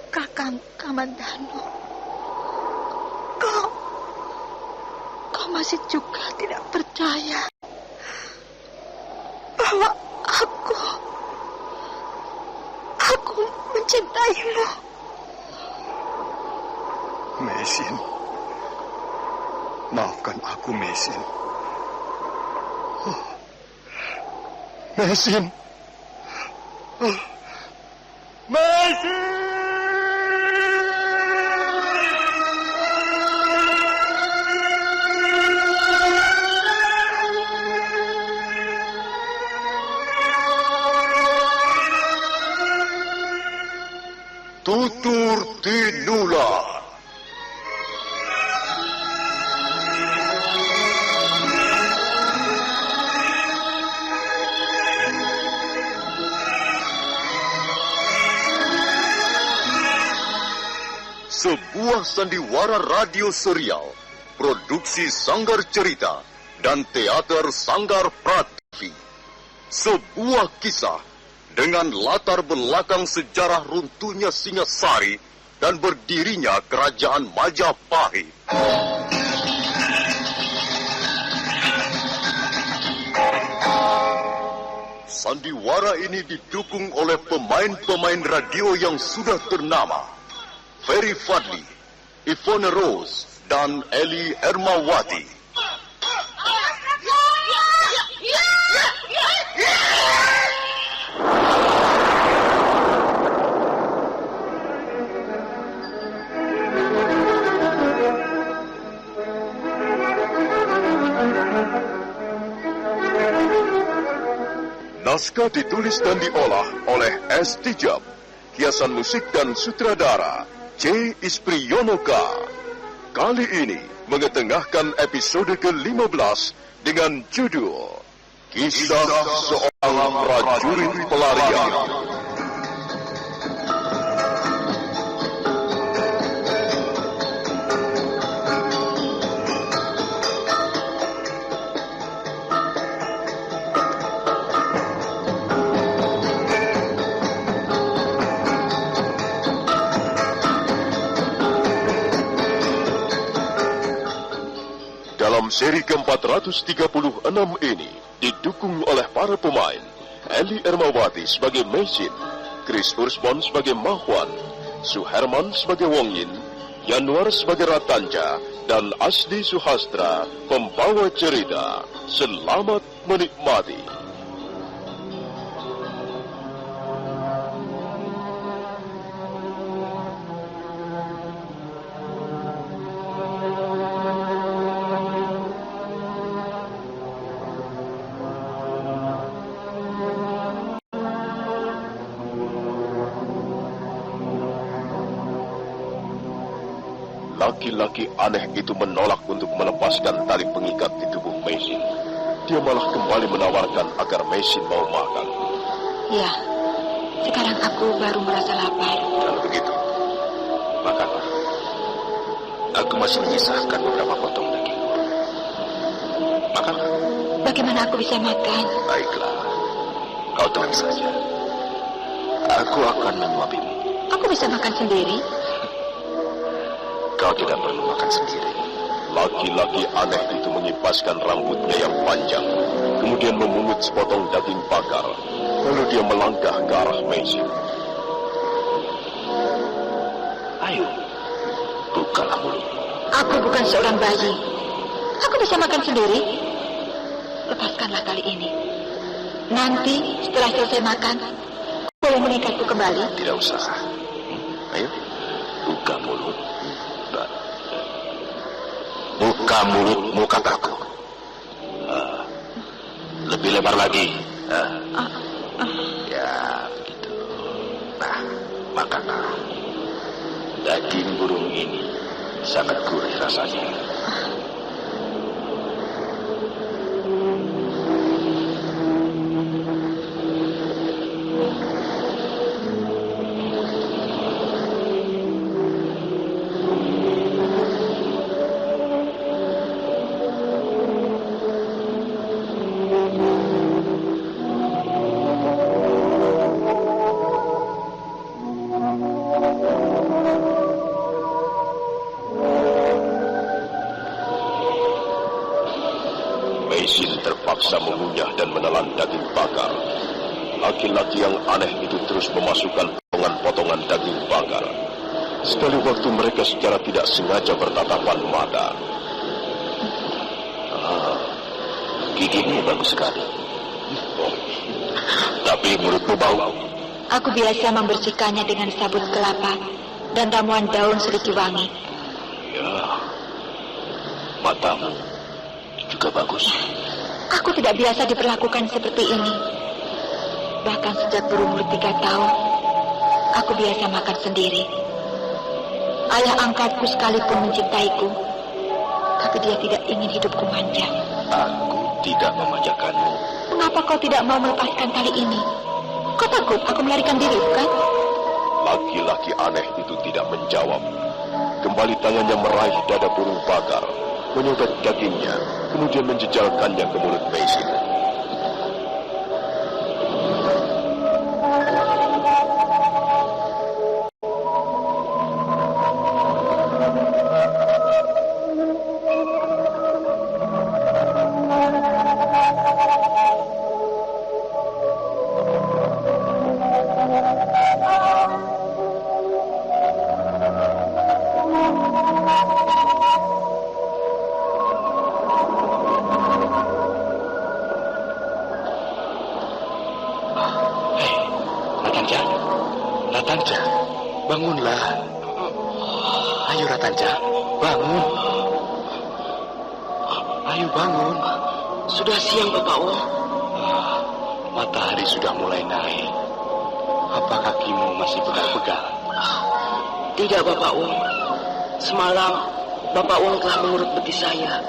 Speaker 2: Kakang Kamandano, kau masih juga tidak percaya bahwa aku mencintaimu.
Speaker 1: Mesin, maafkan aku, Mesin. Mesin. Mesin! Tutur Tinula. Sebuah sandiwara radio serial, produksi Sanggar Cerita dan Teater Sanggar Prativi. Sebuah kisah dengan latar belakang sejarah runtuhnya Singasari dan berdirinya Kerajaan Majapahit. Sandiwara ini didukung oleh pemain-pemain radio yang sudah ternama. Ferry Fadli, Ivone Rose, dan Eli Ermawati. Naskah ditulis dan diolah oleh S. Tijab. Hiasan musik dan sutradara C. Ispriyonoka. Kali ini mengetengahkan episode ke-15 dengan judul Kisah Seorang Prajurit Pelarian. Dalam seri ke-436 ini didukung oleh para pemain Eli Ermawati sebagai Mesin, Chris Urspon sebagai Mahwan, Suherman sebagai Wong Yin, Yanuar sebagai Ratanja, dan Asdi Suhastra pembawa cerita. Selamat menikmati. Laki-laki aneh itu menolak untuk melepaskan tali pengikat di tubuh Meisin. Dia malah kembali menawarkan agar Meisin mau makan.
Speaker 2: Ya, sekarang aku baru merasa lapar.
Speaker 3: Kalau begitu, makanlah. Aku masih menyisakan beberapa potong daging. Makanlah.
Speaker 2: Bagaimana aku bisa makan?
Speaker 3: Baiklah, kau tenang saja. Aku akan menyuapimu.
Speaker 2: Aku bisa makan sendiri.
Speaker 3: Kau tidak perlu makan sendiri.
Speaker 1: Laki-laki aneh itu mengipaskan rambutnya yang panjang, kemudian memungut sepotong daging bakar. Lalu dia melangkah ke arah Meisin.
Speaker 3: Ayo, bukalah mulut.
Speaker 2: Aku bukan seorang bayi. Aku bisa makan sendiri. Lepaskanlah kali ini. Nanti setelah selesai makan, boleh mengikatku kembali.
Speaker 3: Tidak usah. Ayo, buka mulut. Buka mulutmu, kataku. Lebih lebar lagi. Ya, begitu. Nah, makanlah. Daging burung ini sangat gurih rasanya.
Speaker 1: Meisin terpaksa mengunyah dan menelan daging bakar. Laki-laki yang aneh itu terus memasukkan potongan-potongan daging bakar. Sekali waktu mereka secara tidak sengaja bertatapan mata.
Speaker 3: Gigimu bagus sekali. Tapi mulutmu bau.
Speaker 2: Aku biasa membersihkannya dengan sabut kelapa dan ramuan daun seliki wangi.
Speaker 3: Ya, matamu juga bagus.
Speaker 2: Aku tidak biasa diperlakukan seperti ini. Bahkan sejak berumur 3 tahun, aku biasa makan sendiri. Ayah angkatku sekalipun mencintaiku, tapi dia tidak ingin hidupku manja.
Speaker 3: Aku tidak memanjakanmu.
Speaker 2: Mengapa kau tidak mau melepaskan tali ini? Kau takut aku melarikan diri, bukan?
Speaker 1: Laki-laki aneh itu tidak menjawab. Kembali tangannya meraih dada burung bakar, menyodot dagingnya, kemudian menjejalkannya ke mulut Meisin.
Speaker 5: Ratanja, bangunlah. Ayo Ratanja, bangun. Ayo bangun.
Speaker 4: Sudah siang, Bapak Wong.
Speaker 5: Matahari sudah mulai naik. Apa kakimu masih pegal-pegal?
Speaker 4: Tidak, Bapak Wong. Semalam Bapak Wong telah mengurut betis saya.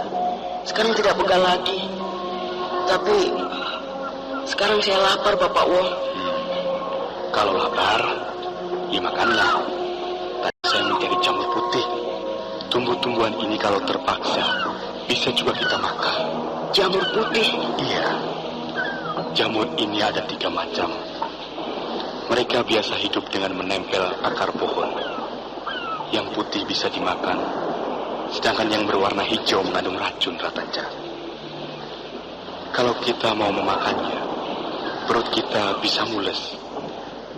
Speaker 4: Sekarang tidak pegal lagi. Tapi sekarang saya lapar, Bapak Wong.
Speaker 5: Kalau lapar, ya makanlah. Tadi saya mencari jamur putih. Tumbuh-tumbuhan ini kalau terpaksa bisa juga kita makan.
Speaker 4: Jamur putih?
Speaker 5: Iya. Jamur ini ada 3 macam. Mereka biasa hidup dengan menempel akar pohon. Yang putih bisa dimakan, sedangkan yang berwarna hijau mengandung racun, Ratanja. Kalau kita mau memakannya, perut kita bisa mules.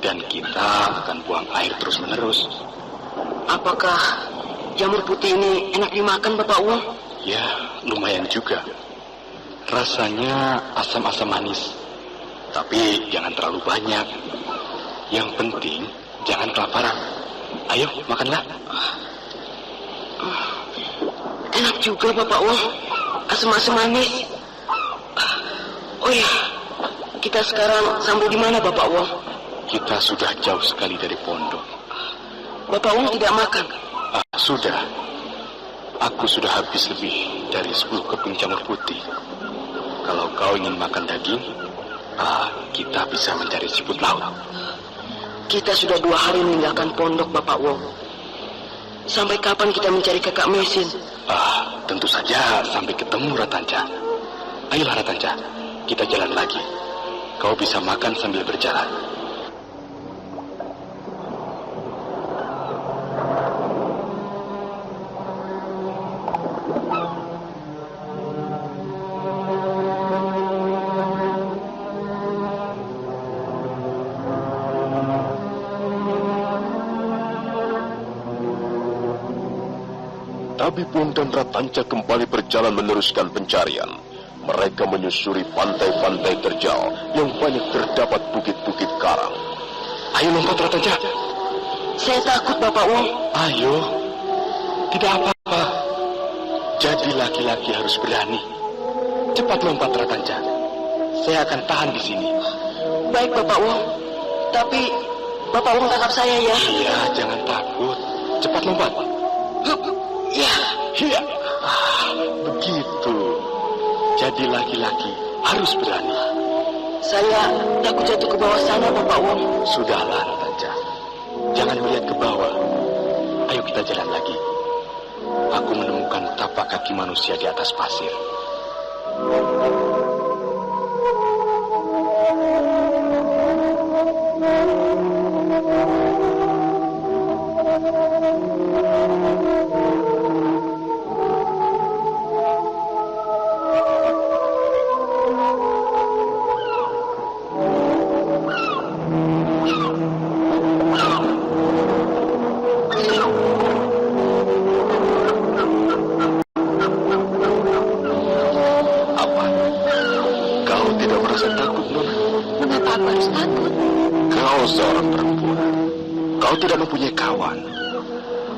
Speaker 5: Dan kita akan buang air terus-menerus.
Speaker 4: Apakah jamur putih ini enak dimakan, Bapak Wong?
Speaker 5: Ya, lumayan juga. Rasanya asam-asam manis. Tapi jangan terlalu banyak. Yang penting, jangan kelaparan. Ayo, makanlah.
Speaker 4: Enak juga, Bapak Wong. Asam-asam manis. Oh ya, kita sekarang sampai di mana, Bapak Wong?
Speaker 5: Kita sudah jauh sekali dari pondok.
Speaker 4: Bapak Wong tidak makan?
Speaker 5: Sudah. Aku sudah habis lebih dari 10 keping jamur putih. Kalau kau ingin makan daging, kita bisa mencari siput laut.
Speaker 4: Kita sudah 2 hari meninggalkan pondok, Bapak Wong. Sampai kapan kita mencari kakak Mesin?
Speaker 5: Tentu saja sampai ketemu, Ratanja. Ayolah, Ratanja, kita jalan lagi. Kau bisa makan sambil berjalan.
Speaker 1: Tabi Puong dan Ratanja kembali berjalan meneruskan pencarian. Mereka menyusuri pantai-pantai terjal yang banyak terdapat bukit-bukit karang.
Speaker 5: Ayo lompat, Ratanja.
Speaker 4: Saya takut, Bapak Wong.
Speaker 5: Ayo, tidak apa-apa. Jadi laki-laki harus berani. Cepat lompat, Ratanja. Saya akan tahan di sini.
Speaker 4: Baik, Bapak Wong. Tapi Bapak Wong tangkap saya ya.
Speaker 5: Iya, jangan takut. Cepat lompat.
Speaker 4: Ya.
Speaker 5: Iya. Begitu. Jadi laki-laki harus berani.
Speaker 4: Saya takut jatuh ke bawah sana, Bapak Wong.
Speaker 5: Sudahlah, Ratanja. Jangan melihat ke bawah. Ayo kita jalan lagi. Aku menemukan tapak kaki manusia di atas pasir.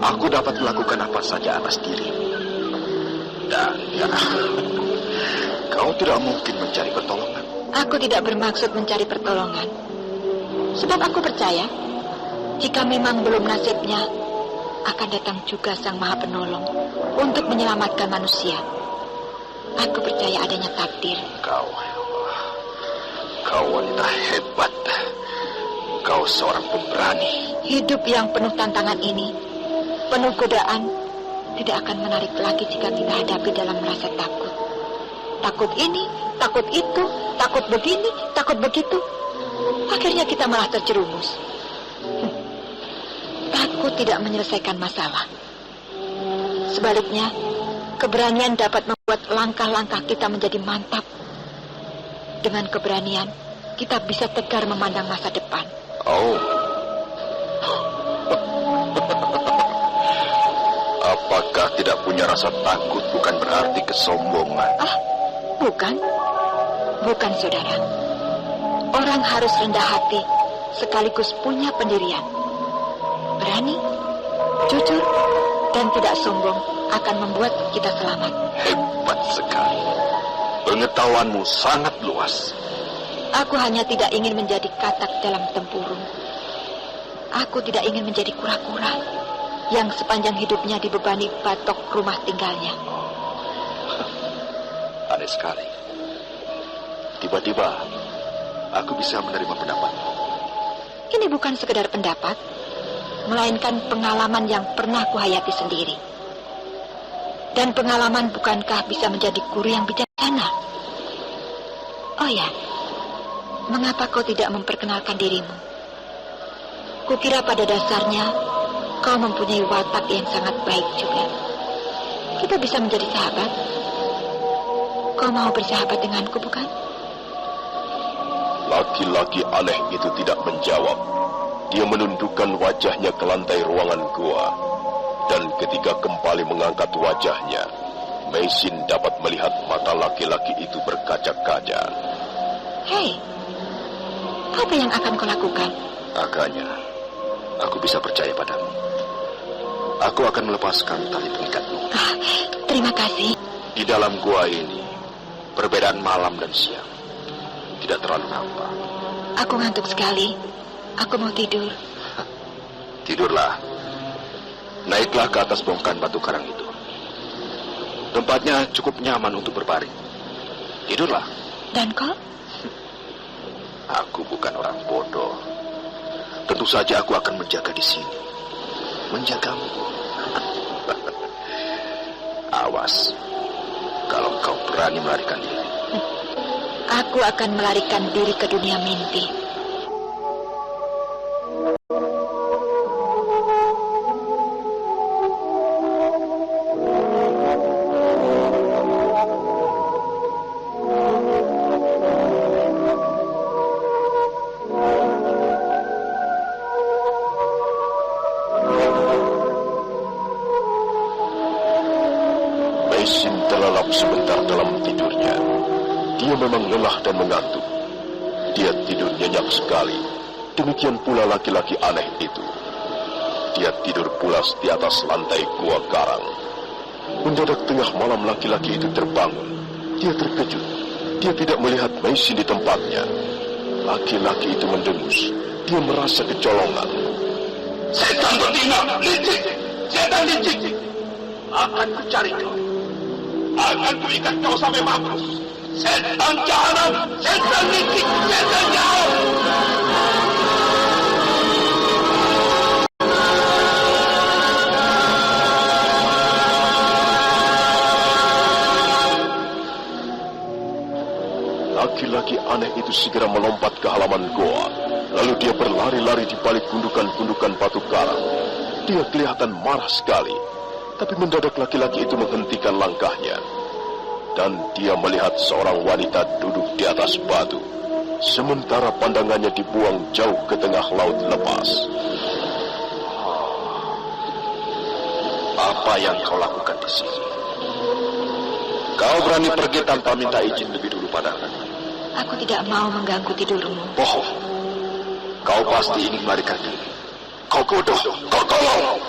Speaker 5: Aku dapat melakukan apa saja atas dirimu. Dan kau tidak mungkin mencari pertolongan.
Speaker 2: Aku tidak bermaksud mencari pertolongan. Sebab aku percaya, jika memang belum nasibnya, akan datang juga Sang Maha Penolong untuk menyelamatkan manusia. Aku percaya adanya takdir.
Speaker 5: Kau wanita hebat. Kau seorang pemberani.
Speaker 2: Hidup yang penuh tantangan ini, penuh godaan, tidak akan menarik lagi jika kita hadapi dalam rasa takut. Takut ini, takut itu, takut begini, takut begitu. Akhirnya kita malah terjerumus. Takut tidak menyelesaikan masalah. Sebaliknya, keberanian dapat membuat langkah-langkah kita menjadi mantap. Dengan keberanian, kita bisa tegar memandang masa depan.
Speaker 1: Oh. Apakah tidak punya rasa takut bukan berarti kesombongan?
Speaker 2: Bukan. Bukan, saudara. Orang harus rendah hati sekaligus punya pendirian. Berani, jujur, dan tidak sombong akan membuat kita selamat.
Speaker 1: Hebat sekali. Pengetahuanmu sangat luas.
Speaker 2: Aku hanya tidak ingin menjadi katak dalam tempurung. Aku tidak ingin menjadi kura-kura yang sepanjang hidupnya dibebani batok rumah tinggalnya.
Speaker 1: Aneh sekali. Tiba-tiba aku bisa menerima pendapat.
Speaker 2: Ini bukan sekedar pendapat, melainkan pengalaman yang pernah kuhayati sendiri. Dan pengalaman bukankah bisa menjadi guru yang bijaksana? Oh ya, mengapa kau tidak memperkenalkan dirimu? Kukira pada dasarnya kau mempunyai watak yang sangat baik juga. Kita bisa menjadi sahabat. Kau mau bersahabat denganku, bukan?
Speaker 1: Laki-laki aneh itu tidak menjawab. Dia menundukkan wajahnya ke lantai ruangan gua. Dan ketika kembali mengangkat wajahnya, Mesin dapat melihat mata laki-laki itu berkaca-kaca.
Speaker 2: Hei, apa yang akan kau lakukan?
Speaker 1: Agaknya, aku bisa percaya padamu. Aku akan melepaskan tali pengikatmu.
Speaker 2: Terima kasih.
Speaker 1: Di dalam gua ini, perbedaan malam dan siang tidak terlalu nampak.
Speaker 2: Aku ngantuk sekali. Aku mau tidur.
Speaker 1: Tidurlah. Naiklah ke atas bongkahan batu karang itu.
Speaker 3: Tempatnya cukup nyaman untuk berbaring. Tidurlah.
Speaker 2: Dan kau?
Speaker 3: Aku bukan orang bodoh. Tentu saja aku akan menjaga di sini. Menjagamu. Awas. Kalau kau berani melarikan diri.
Speaker 2: Aku akan melarikan diri ke dunia mimpi.
Speaker 8: Meisin terlelap sebentar dalam tidurnya. Dia memang lelah dan mengantuk. Dia tidur nyenyak sekali. Demikian pula laki-laki aneh itu. Dia tidur pulas di atas lantai gua karang. Mendadak tengah malam laki-laki itu terbangun. Dia terkejut. Dia tidak melihat Meisin di tempatnya. Laki-laki itu mendengus. Dia merasa kecolongan.
Speaker 3: Setan betina, licik. Setan licik. Akan kucari kau. Akan kuikat kau sampai mampus. Setan jahanam, setan licik, setan jahat.
Speaker 8: Laki-laki aneh itu segera melompat ke halaman goa. Lalu dia berlari-lari di balik gundukan-gundukan batu karang. Dia kelihatan marah sekali. Tapi mendadak laki-laki itu menghentikan langkahnya. Dan dia melihat seorang wanita duduk di atas batu. Sementara pandangannya dibuang jauh ke tengah laut lepas.
Speaker 3: Apa yang kau lakukan di sini? Kau berani pergi tanpa minta izin lebih dulu padaku?
Speaker 2: Aku tidak mau mengganggu tidurmu.
Speaker 3: Bohong. Kau pasti ingin melarikan diri. Kau bodoh. Kau tolong.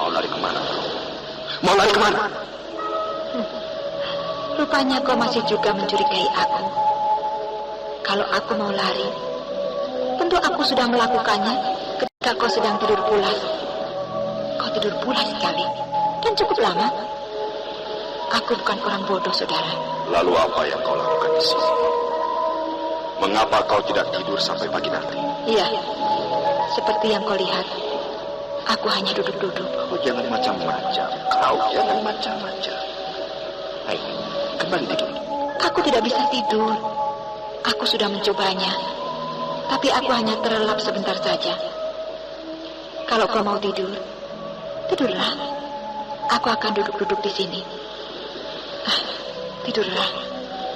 Speaker 3: Mau lari kemana? Mau lari kemana?
Speaker 2: Rupanya kau masih juga mencurigai aku. Kalau aku mau lari, tentu aku sudah melakukannya ketika kau sedang tidur pulas. Kau tidur pulas sekali, dan cukup lama. Aku bukan orang bodoh, saudara.
Speaker 3: Lalu apa yang kau lakukan di sini? Mengapa kau tidak tidur sampai pagi nanti?
Speaker 2: Iya, seperti yang kau lihat. Aku hanya duduk-duduk.
Speaker 3: Oh, jangan macam-macam. Kau jangan macam-macam. Ayo, kembali tidur.
Speaker 2: Aku tidak bisa tidur. Aku sudah mencobanya. Tapi aku hanya terlelap sebentar saja. Kalau kau mau tidur, tidurlah. Aku akan duduk-duduk di sini. Tidurlah.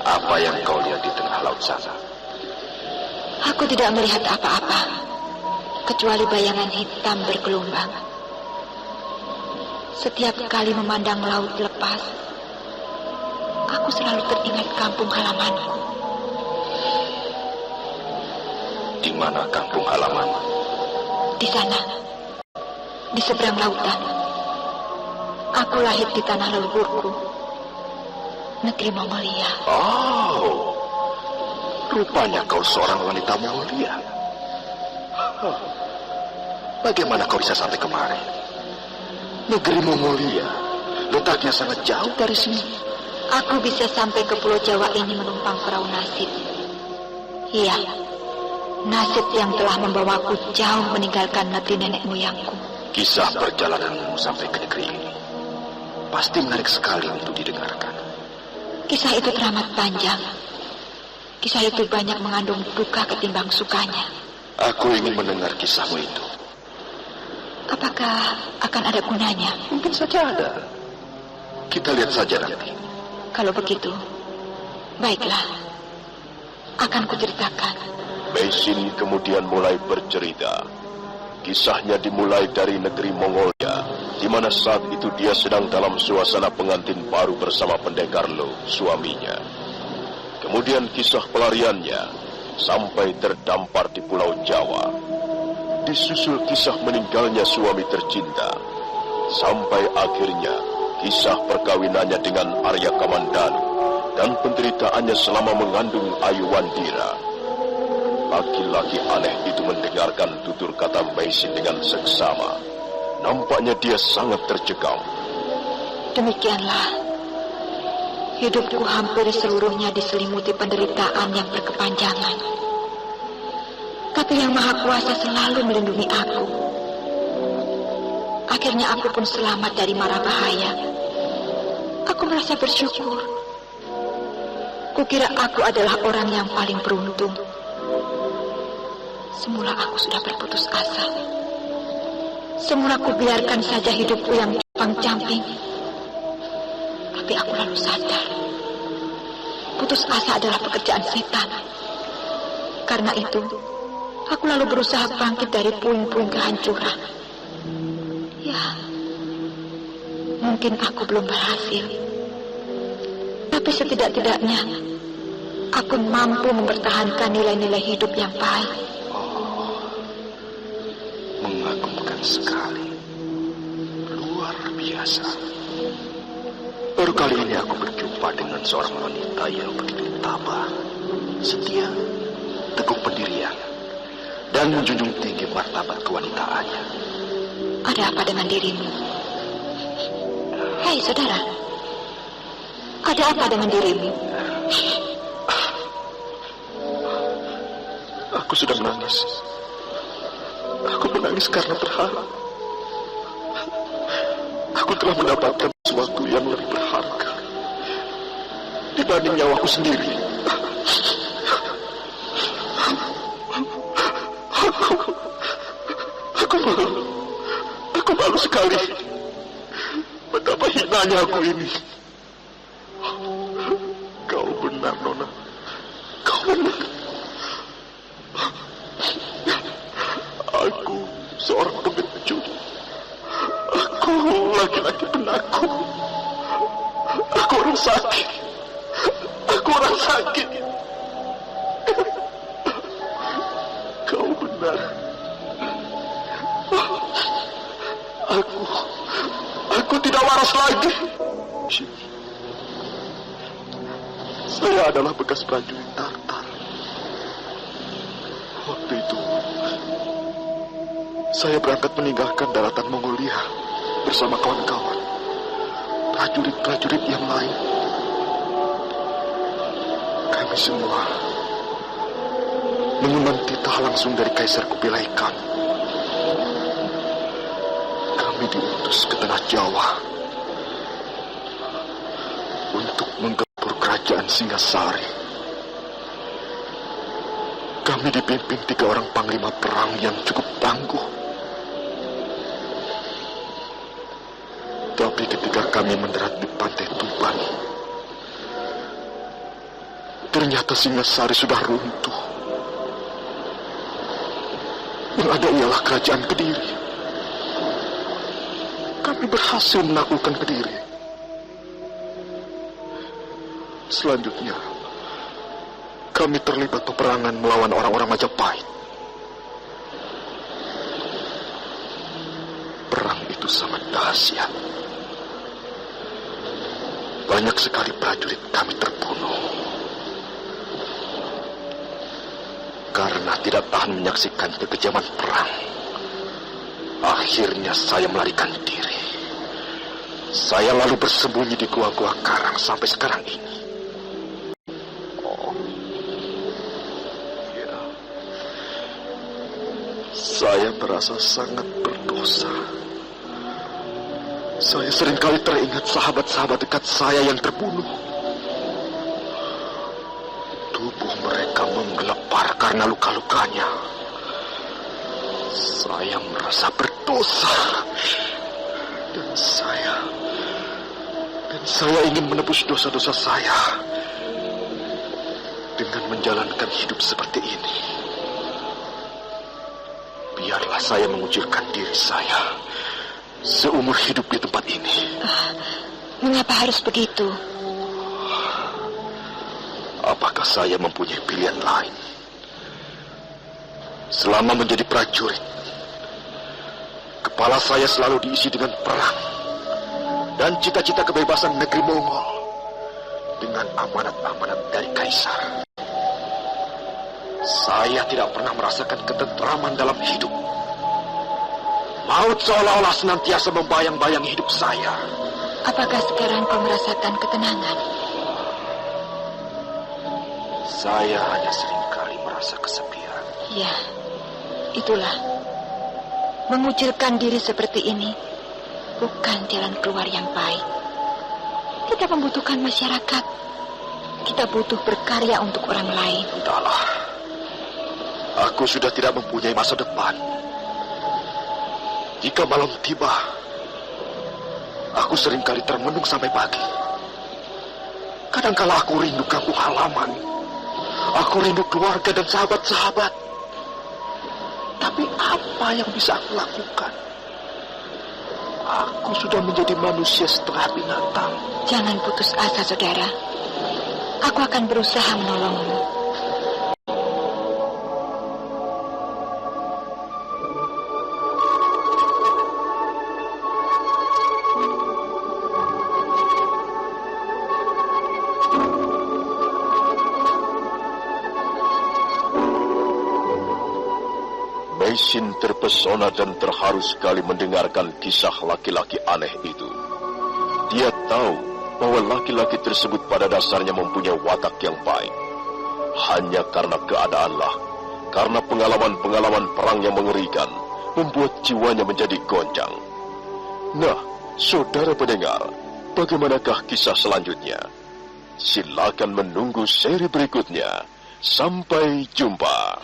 Speaker 3: Apa yang kau lihat di tengah laut sana?
Speaker 2: Aku tidak melihat apa-apa. Kecuali bayangan hitam bergelombang. Setiap kali memandang laut lepas, aku selalu teringat kampung halamanku.
Speaker 3: Di mana kampung halaman?
Speaker 2: Di sana, di seberang lautan. Aku lahir di tanah leluhurku, negeri Mongolia.
Speaker 3: Oh, rupanya kau seorang wanita Mongolia. Bagaimana kau bisa sampai kemari? Negeri Mongolia letaknya sangat jauh dari sini.
Speaker 2: Aku bisa sampai ke Pulau Jawa ini menumpang perahu nasib. Iya, nasib yang telah membawaku jauh meninggalkan negeri nenek moyangku.
Speaker 3: Kisah perjalananmu sampai ke negeri ini pasti menarik sekali untuk didengarkan.
Speaker 2: Kisah itu teramat panjang. Kisah itu banyak mengandung duka ketimbang sukanya.
Speaker 3: Aku ingin mendengar kisahmu itu.
Speaker 2: Apakah akan ada gunanya?
Speaker 3: Mungkin saja ada. Kita lihat saja nanti.
Speaker 2: Kalau begitu, baiklah. Akan kuceritakan.
Speaker 8: Meisin kemudian mulai bercerita. Kisahnya dimulai dari negeri Mongolia, di mana saat itu dia sedang dalam suasana pengantin baru bersama pendekar Lo, suaminya. Kemudian kisah pelariannya sampai terdampar di Pulau Jawa. Disusul kisah meninggalnya suami tercinta, sampai akhirnya kisah perkawinannya dengan Arya Kamandanu dan penderitaannya selama mengandung Ayu Wandira. Laki-laki aneh itu mendengarkan tutur kata Meisin dengan seksama. Nampaknya dia sangat tercekam.
Speaker 2: Demikianlah, hidupku hampir seluruhnya diselimuti penderitaan yang berkepanjangan. Tapi Yang Maha Kuasa selalu melindungi aku. Akhirnya aku pun selamat dari mara bahaya. Aku merasa bersyukur. Kukira aku adalah orang yang paling beruntung. Semula aku sudah berputus asa. Semula aku biarkan saja hidupku yang compang-camping. Tapi aku lalu sadar, putus asa adalah pekerjaan setan. Karena itu, aku lalu berusaha bangkit dari puing-puing kehancuran. Ya, mungkin aku belum berhasil. Tapi setidak-tidaknya, aku mampu mempertahankan nilai-nilai hidup yang baik.
Speaker 3: Mengagumkan sekali. Luar biasa. Baru kali ini aku berjumpa dengan seorang wanita yang begitu tabah, setia, teguh pendirian, dan menjunjung tinggi martabat kewanitaannya.
Speaker 2: Ada apa dengan dirimu? Hei saudara, ada apa dengan dirimu?
Speaker 3: Aku sudah menangis. Aku menangis karena berharap aku telah mendapatkan sesuatu yang lebih berharga dibanding nyawaku sendiri. Aku malu sekali. Betapa hinanya aku ini. Kau benar, Nona. Kau benar. Aku seorang pengecut. Aku laki-laki penakut. Aku orang sakit. Aku orang sakit. Kau benar. Aku tidak waras lagi. Saya adalah bekas prajurit Tartar. Waktu itu saya berangkat meninggalkan daratan Mongolia bersama kawan-kawan, prajurit-prajurit yang lain. Kami semua mengemban titah langsung dari Kaisar Kubilai Khan. Kami diutus ke Tanah Jawa untuk menggempur kerajaan Singasari. Kami dipimpin 3 orang panglima perang yang cukup tangguh. Tapi ketika kami mendarat di pantai Tuban, ternyata Singasari sudah runtuh. Yang ada ialah kerajaan Kediri. Kami berhasil menaklukkan Kediri. Selanjutnya, kami terlibat peperangan melawan orang-orang Majapahit. Perang itu sangat dahsyat. Banyak sekali prajurit kami terbunuh. Karena tidak tahan menyaksikan kekejaman perang, akhirnya saya melarikan diri. Saya lalu bersembunyi di gua-gua karang sampai sekarang ini. Saya merasa sangat berdosa. Saya seringkali teringat sahabat-sahabat dekat saya yang terbunuh. Tubuh mereka menggelepar karena luka-lukanya. Saya merasa berdosa. Dan saya ingin menebus dosa-dosa saya dengan menjalankan hidup seperti ini. Biarlah saya mengucilkan diri saya seumur hidup di tempat ini.
Speaker 2: Mengapa harus begitu?
Speaker 3: Apakah saya mempunyai pilihan lain? Selama menjadi prajurit, kepala saya selalu diisi dengan perang dan cita-cita kebebasan negeri Mongol dengan amanat-amanat dari Kaisar. Saya tidak pernah merasakan ketentraman dalam hidup. Maut seolah-olah senantiasa membayang-bayangi hidup saya.
Speaker 2: Apakah sekarang kau merasakan ketenangan?
Speaker 3: Saya hanya seringkali merasa kesepian.
Speaker 2: Ya, itulah. Mengucilkan diri seperti ini bukan jalan keluar yang baik. Kita membutuhkan masyarakat. Kita butuh berkarya untuk orang lain.
Speaker 3: Entahlah. Aku sudah tidak mempunyai masa depan. Jika malam tiba, aku seringkali termenung sampai pagi. Kadangkala aku rindu kampung halaman. Aku rindu keluarga dan sahabat-sahabat. Tapi apa yang bisa aku lakukan? Aku sudah menjadi manusia setengah binatang.
Speaker 2: Jangan putus asa, saudara. Aku akan berusaha menolongmu.
Speaker 8: Meisin terpesona dan terharu sekali mendengarkan kisah laki-laki aneh itu. Dia tahu bahwa laki-laki tersebut pada dasarnya mempunyai watak yang baik. Hanya karena keadaanlah, karena pengalaman-pengalaman perang yang mengerikan, membuat jiwanya menjadi goncang. Nah, saudara pendengar, bagaimanakah kisah selanjutnya? Silakan menunggu seri berikutnya. Sampai jumpa.